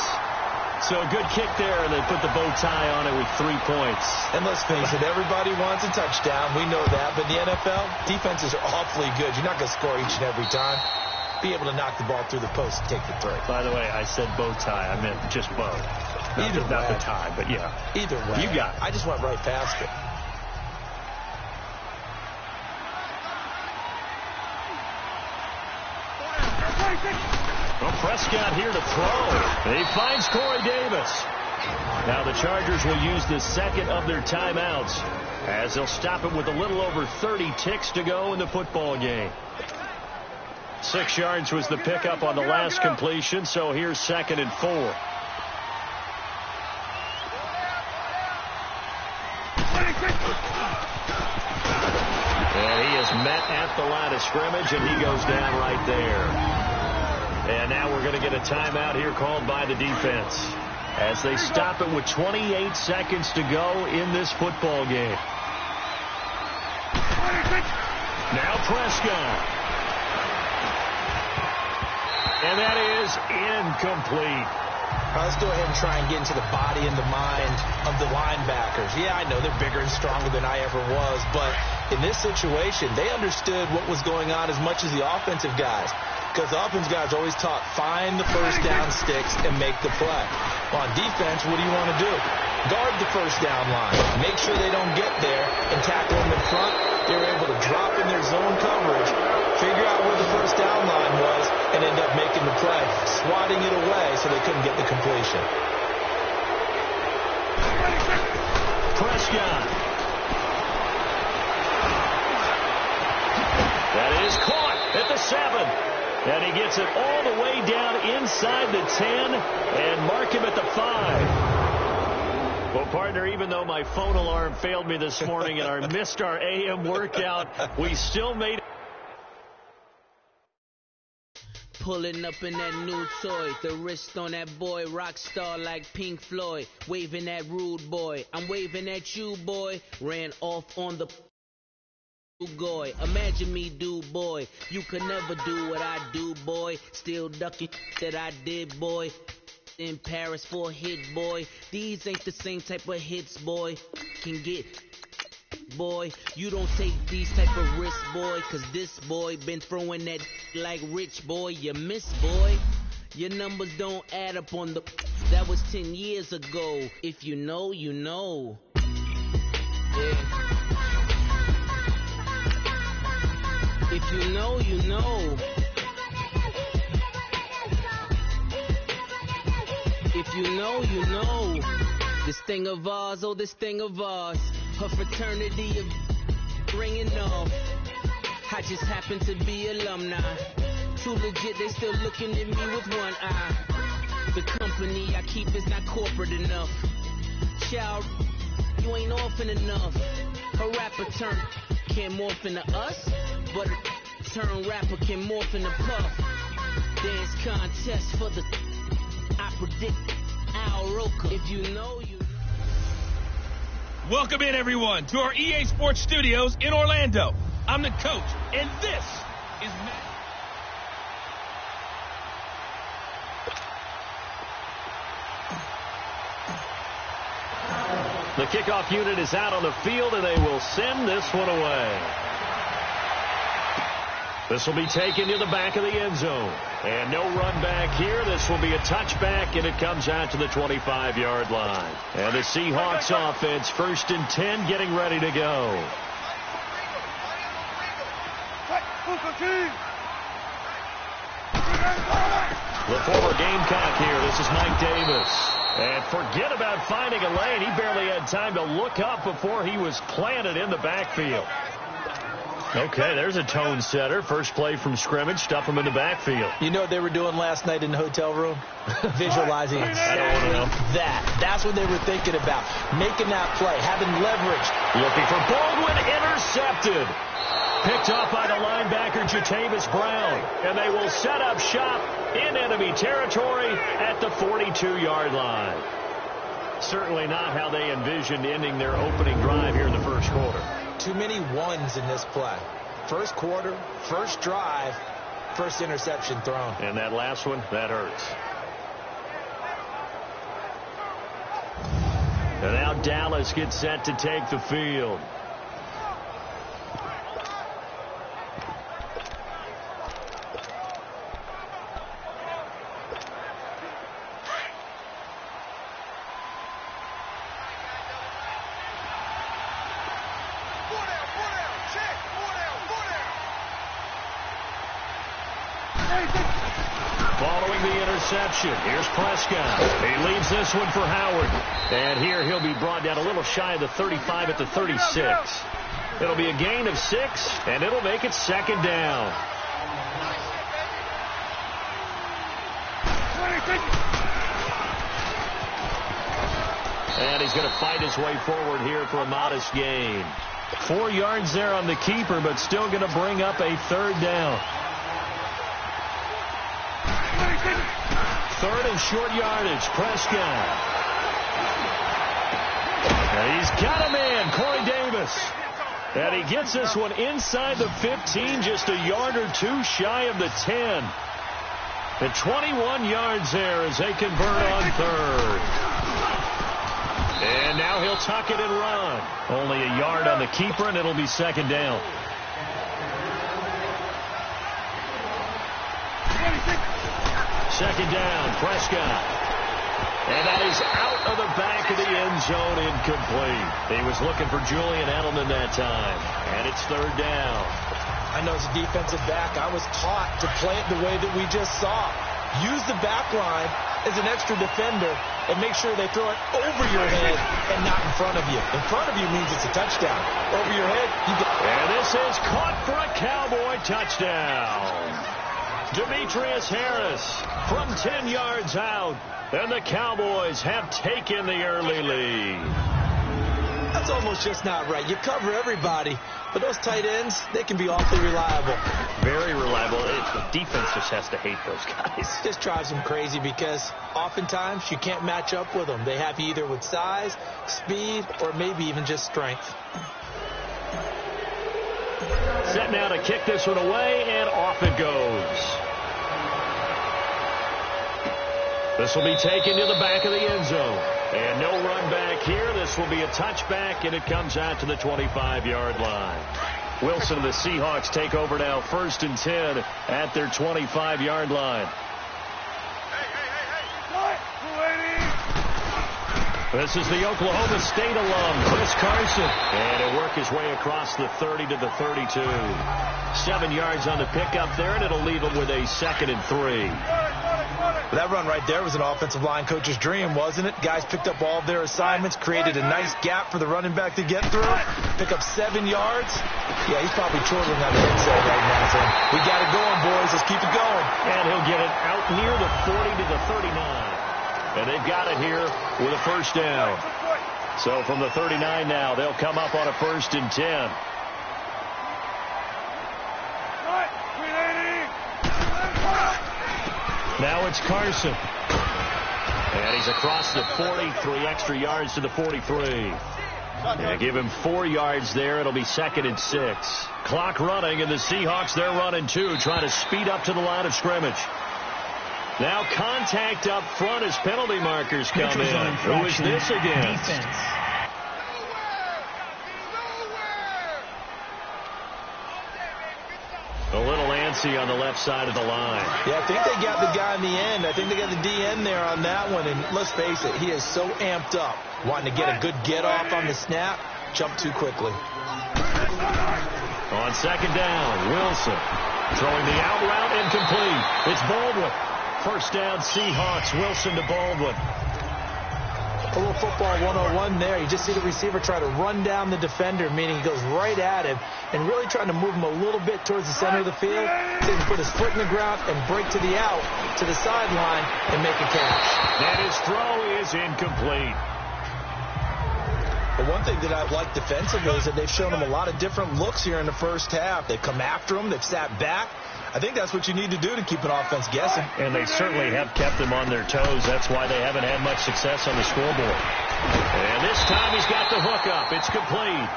So a good kick there, and they put the bow tie on it with 3 points. And let's face it, everybody wants a touchdown. We know that. But in the NFL, defenses are awfully good. You're not going to score each and every time. Be able to knock the ball through the post and take the throw. By the way, I said bow tie. I meant just bow. Not the tie, but yeah. Either way. You got it. I just went right past it. Well, Prescott here to throw. He finds Corey Davis. Now the Chargers will use the second of their timeouts as they'll stop it with a little over 30 ticks to go in the football game. 6 yards was the pickup on the last completion, so here's 2nd and 4. And he is met at the line of scrimmage, and he goes down right there. And now we're going to get a timeout here called by the defense as they stop it with 28 seconds to go in this football game. Now Prescott. And that is incomplete. Let's go ahead and try and get into the body and the mind of the linebackers. Yeah, I know they're bigger and stronger than I ever was, but in this situation, they understood what was going on as much as the offensive guys. Because the offense guys always taught, find the first down sticks and make the play. On defense, what do you want to do? Guard the first down line. Make sure they don't get there and tackle them in front. They were able to drop in their zone coverage, figure out where the first down line was, and end up making the play, swatting it away so they couldn't get the completion. Prescott. That is caught at the 7. And he gets it all the way down inside the 10 and mark him at the 5. Well, partner, even though my phone alarm failed me this morning and I missed our AM workout, we still made it. Pulling up in that new toy, the wrist on that boy, rock star like Pink Floyd, waving at rude boy, I'm waving at you boy, ran off on the goy. Imagine me do boy, you could never do what I do boy, still ducking that I did boy, in Paris for a hit boy, these ain't the same type of hits boy, can get boy, you don't take these type of risks boy, cause this boy been throwing that like rich boy, you miss boy, your numbers don't add up on the, that was 10 years ago, if you know, you know, yeah. If you know, you know. If you know, you know. This thing of ours, oh, this thing of ours. Her fraternity of ringing off. I just happen to be alumni. Too legit, they still looking at me with one eye. The company I keep is not corporate enough. Child, you ain't orphan enough. A rapper turn can't morph into us. But a turn rapper can morph in a puff. Dance contest for the I predict Al Roker. If you know, you know. Welcome in, everyone, to our EA Sports Studios in Orlando. I'm the coach, and this is Madden. The kickoff unit is out on the field, and they will send this one away. This will be taken to the back of the end zone. And no run back here. This will be a touchback, and it comes out to the 25-yard line. And the Seahawks offense, 1st and 10, getting ready to go. The former Gamecock here. This is Mike Davis. And forget about finding a lane. He barely had time to look up before he was planted in the backfield. Okay, there's a tone setter. First play from scrimmage, stuff him in the backfield. You know what they were doing last night in the hotel room? Visualizing exactly that. That's what they were thinking about. Making that play, having leverage. Looking for Baldwin, intercepted. Picked off by the linebacker, Jatavis Brown. And they will set up shop in enemy territory at the 42-yard line. Certainly not how they envisioned ending their opening drive here in the first quarter. Too many ones in this play. First quarter, first drive, first interception thrown. And that last one, that hurts. And now Dallas gets set to take the field. Following the interception, here's Prescott. He leaves this one for Howard. And here he'll be brought down a little shy of the 35 at the 36. It'll be a gain of 6, and it'll make it second down. And he's going to fight his way forward here for a modest gain. 4 yards there on the keeper, but still going to bring up a third down. Third and short yardage, Prescott. And he's got a man, Corey Davis. And he gets this one inside the 15, just a yard or two shy of the 10. And 21 yards there as they convert on third. And now he'll tuck it and run. Only a yard on the keeper, and it'll be second down. Second down, Prescott. And that is out of the back of the end zone, incomplete. He was looking for Julian Edelman that time. And it's third down. I know as a defensive back, I was taught to play it the way that we just saw. Use the back line as an extra defender and make sure they throw it over your head and not in front of you. In front of you means it's a touchdown. Over your head, you get... And this is caught for a Cowboy touchdown. Demetrius Harris from 10 yards out. And the Cowboys have taken the early lead. That's almost just not right. You cover everybody, but those tight ends, they can be awfully reliable. Very reliable. The defense just has to hate those guys. It just drives them crazy because oftentimes you can't match up with them. They have you either with size, speed, or maybe even just strength. Set now to kick this one away, and off it goes. This will be taken to the back of the end zone. And no run back here. This will be a touchback, and it comes out to the 25-yard line. Wilson and the Seahawks take over now, 1st and 10 at their 25-yard line. This is the Oklahoma State alum, Chris Carson. And he'll work his way across the 30 to the 32. 7 yards on the pickup there, and it'll leave him with a 2nd and 3. That run right there was an offensive line coach's dream, wasn't it? Guys picked up all of their assignments, created a nice gap for the running back to get through, pick up 7 yards. Yeah, he's probably chortling on the inside right now, saying, we got it going, boys. Let's keep it going. And he'll get it out near the 40 to the 39. And they've got it here with a first down. So from the 39 now, they'll come up on a 1st and 10. Now it's Carson. And he's across the 40, 3 extra yards to the 43. Yeah, give him 4 yards there. It'll be 2nd and 6. Clock running, and the Seahawks, they're running too, trying to speed up to the line of scrimmage. Now contact up front as penalty markers come in. Who is this against? Defense. A little antsy on the left side of the line. Yeah, I think they got the guy in the end. I think they got the DN there on that one. And let's face it, he is so amped up, wanting to get a good get-off on the snap, jump too quickly. On 2nd down, Wilson throwing the out route, incomplete. It's Baldwin. First down, Seahawks. Wilson to Baldwin. A little football 101 there. You just see the receiver try to run down the defender, meaning he goes right at him and really trying to move him a little bit towards the center of the field so he can put his foot in the ground and break to the out, to the sideline, and make a catch. And his throw is incomplete. But one thing that I like defensively is that they've shown him a lot of different looks here in the first half. They've come after him. They've sat back. I think that's what you need to do to keep an offense guessing. And they certainly have kept them on their toes. That's why they haven't had much success on the scoreboard. And this time he's got the hook up. It's complete.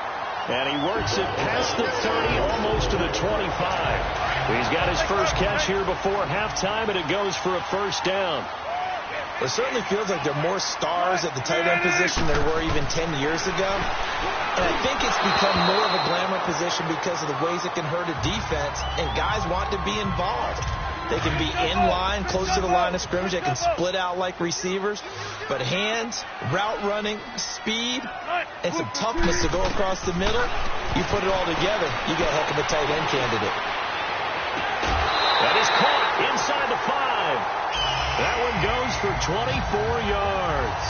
And he works it past the 30, almost to the 25. He's got his first catch here before halftime, and it goes for a first down. It certainly feels like there are more stars at the tight end position than there were even 10 years ago. And I think it's become more of a glamour position because of the ways it can hurt a defense, and guys want to be involved. They can be in line, close to the line of scrimmage. They can split out like receivers. But hands, route running, speed, and some toughness to go across the middle, you put it all together, you got a heck of a tight end candidate. That is caught inside the 5. That one goes for 24 yards.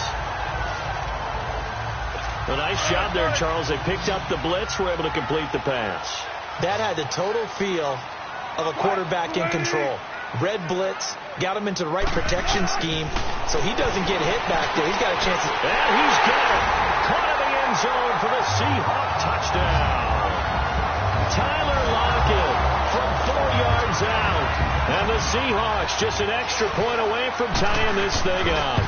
A nice job there, Charles. They picked up the blitz, were able to complete the pass. That had the total feel of a quarterback in control. Red blitz, got him into the right protection scheme, so he doesn't get hit back there. He's got a chance. And he's got it. Caught in the end zone for the Seahawk touchdown. Tyler Lockett from 4 yards out. And the Seahawks just an extra point away from tying this thing up.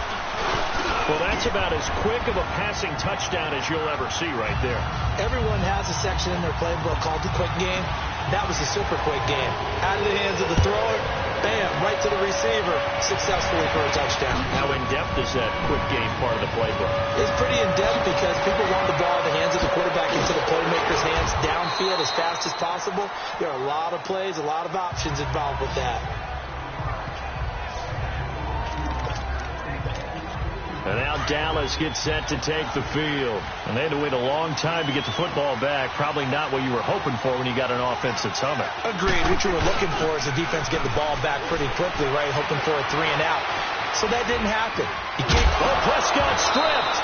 Well, that's about as quick of a passing touchdown as you'll ever see right there. Everyone has a section in their playbook called the quick game. That was a super quick game. Out of the hands of the thrower, bam, right to the receiver, successfully for a touchdown. How in-depth is that quick game part of the playbook? It's pretty in-depth because people want the ball in the hands of the quarterback into the playmaker's hands downfield as fast as possible. There are a lot of plays, a lot of options involved with that. And now Dallas gets set to take the field. And they had to wait a long time to get the football back. Probably not what you were hoping for when you got an offense that's humming. Agreed. What you were looking for is the defense get the ball back pretty quickly, right? Hoping for a 3 and out. So that didn't happen. You can't. Oh, Prescott stripped.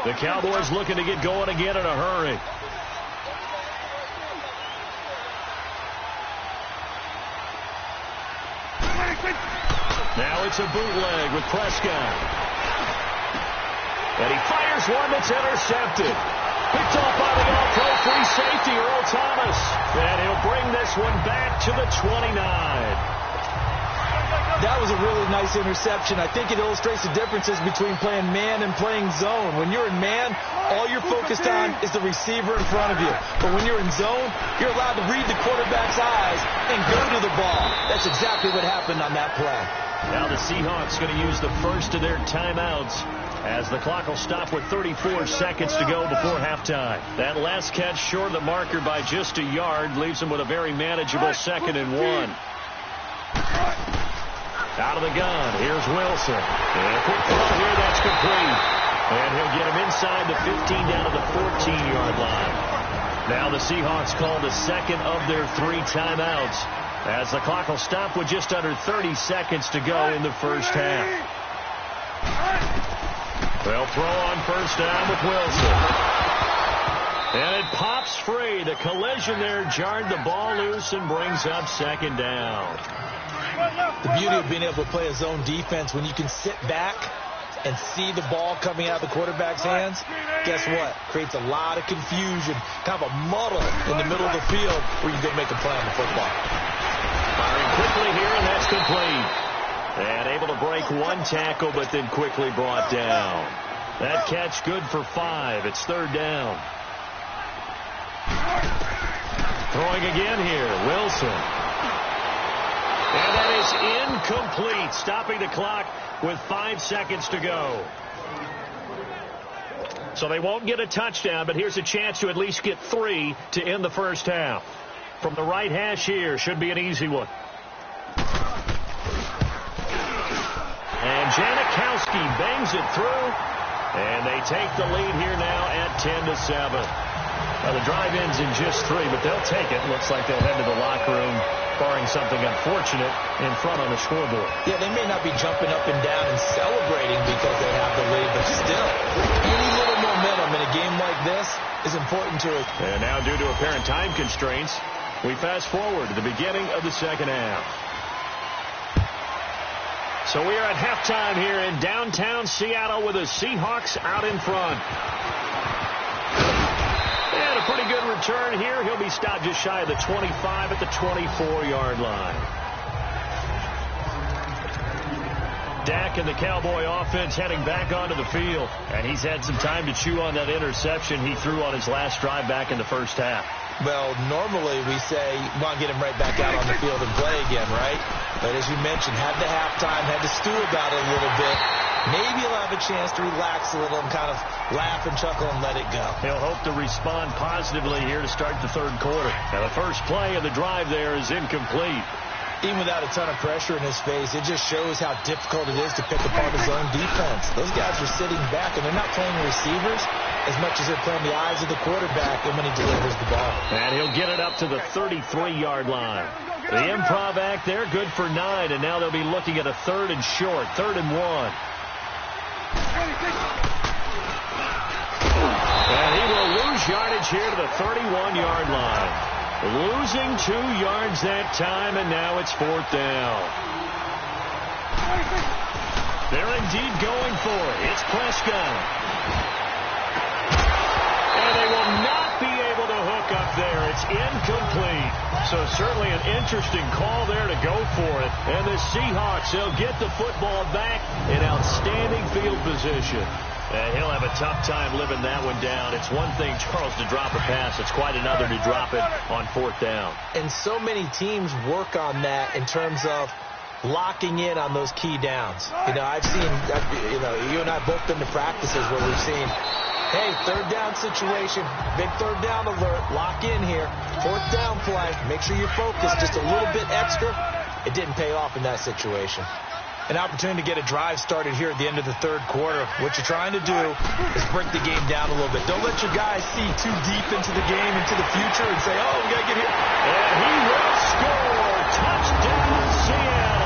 The Cowboys looking to get going again in a hurry. Now it's a bootleg with Prescott. And he fires one that's intercepted. Picked off by the all-pro free safety, Earl Thomas. And he'll bring this one back to the 29. That was a really nice interception. I think it illustrates the differences between playing man and playing zone. When you're in man, all you're focused on is the receiver in front of you. But when you're in zone, you're allowed to read the quarterback's eyes and go to the ball. That's exactly what happened on that play. Now the Seahawks going to use the first of their timeouts as the clock will stop with 34 seconds to go before halftime. That last catch short of the marker by just a yard leaves them with a very manageable 2nd and 1. Out of the gun, here's Wilson. And a quick throw here, that's complete. And he'll get him inside the 15 down to the 14-yard line. Now the Seahawks call the second of their 3 timeouts as the clock will stop with just under 30 seconds to go in the first half. They'll throw on first down with Wilson. And it pops free. The collision there jarred the ball loose and brings up 2nd down. The beauty of being able to play a zone defense when you can sit back and see the ball coming out of the quarterback's hands, guess what? Creates a lot of confusion, kind of a muddle in the middle of the field where you go make a play on the football. Firing quickly here, and that's complete. And able to break 1 tackle, but then quickly brought down. That catch good for 5. It's 3rd down. Throwing again here, Wilson. And that is incomplete, stopping the clock with 5 seconds to go. So they won't get a touchdown, but here's a chance to at least get 3 to end the first half. From the right hash here, should be an easy one. And Janikowski bangs it through, and they take the lead here now at 10-7. Well, the drive ends in just 3, but they'll take it. Looks like they'll head to the locker room, barring something unfortunate, in front on the scoreboard. Yeah, they may not be jumping up and down and celebrating because they have the lead, but still, any little momentum in a game like this is important to it. And now, due to apparent time constraints, we fast forward to the beginning of the second half. So we are at halftime here in downtown Seattle with the Seahawks out in front. And a pretty good return here. He'll be stopped just shy of the 25 at the 24-yard line. Dak and the Cowboy offense heading back onto the field. And he's had some time to chew on that interception he threw on his last drive back in the first half. Well, normally we say, come on, get him right back out on the field and play again, right? But as you mentioned, had the halftime, had to stew about it a little bit. Maybe he'll have a chance to relax a little and kind of laugh and chuckle and let it go. He'll hope to respond positively here to start the third quarter. Now, the first play of the drive there is incomplete. Even without a ton of pressure in his face, it just shows how difficult it is to pick apart his own defense. Those guys are sitting back, and they're not playing receivers as much as they're playing the eyes of the quarterback and when he delivers the ball. And he'll get it up to the 33-yard line. The improv act there, good for 9, and now they'll be looking at a 3rd and short, 3rd and 1. And he will lose yardage here to the 31-yard line. Losing 2 yards that time, and now it's 4th down. They're indeed going for it. It's Prescott. And they will not be able to hook up there. It's incomplete. So certainly an interesting call there to go for it. And the Seahawks, they'll get the football back in outstanding field position. And he'll have a tough time living that one down. It's one thing, Charles, to drop a pass. It's quite another to drop it on 4th down. And so many teams work on that in terms of locking in on those key downs. I've seen, you and I both been to practices where we've seen, hey, 3rd down situation, big 3rd down alert, lock in here, 4th down play, make sure you're focused just a little bit extra. It didn't pay off in that situation. An opportunity to get a drive started here at the end of the 3rd quarter. What you're trying to do is break the game down a little bit. Don't let your guys see too deep into the game, into the future, and say, oh, we got to get here. And he will score. Touchdown, Seattle.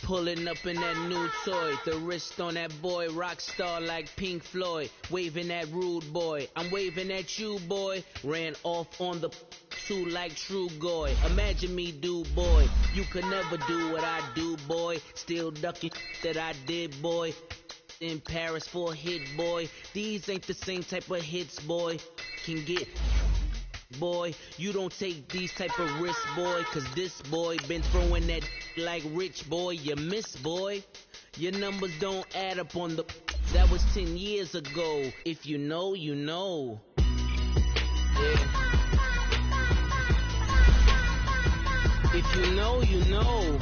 Pulling up in that new toy, the wrist on that boy, rock star like Pink Floyd, waving at rude boy, I'm waving at you boy, ran off on the two like true goy, imagine me do boy, you could never do what I do boy, still ducking that I did boy, in Paris for a hit boy, these ain't the same type of hits boy, can get... Boy, you don't take these type of risks, boy, cause this boy been throwing that like rich boy, you miss, boy. Your numbers don't add up on the... That was 10 years ago. If you know, you know. Yeah. If you know, you know.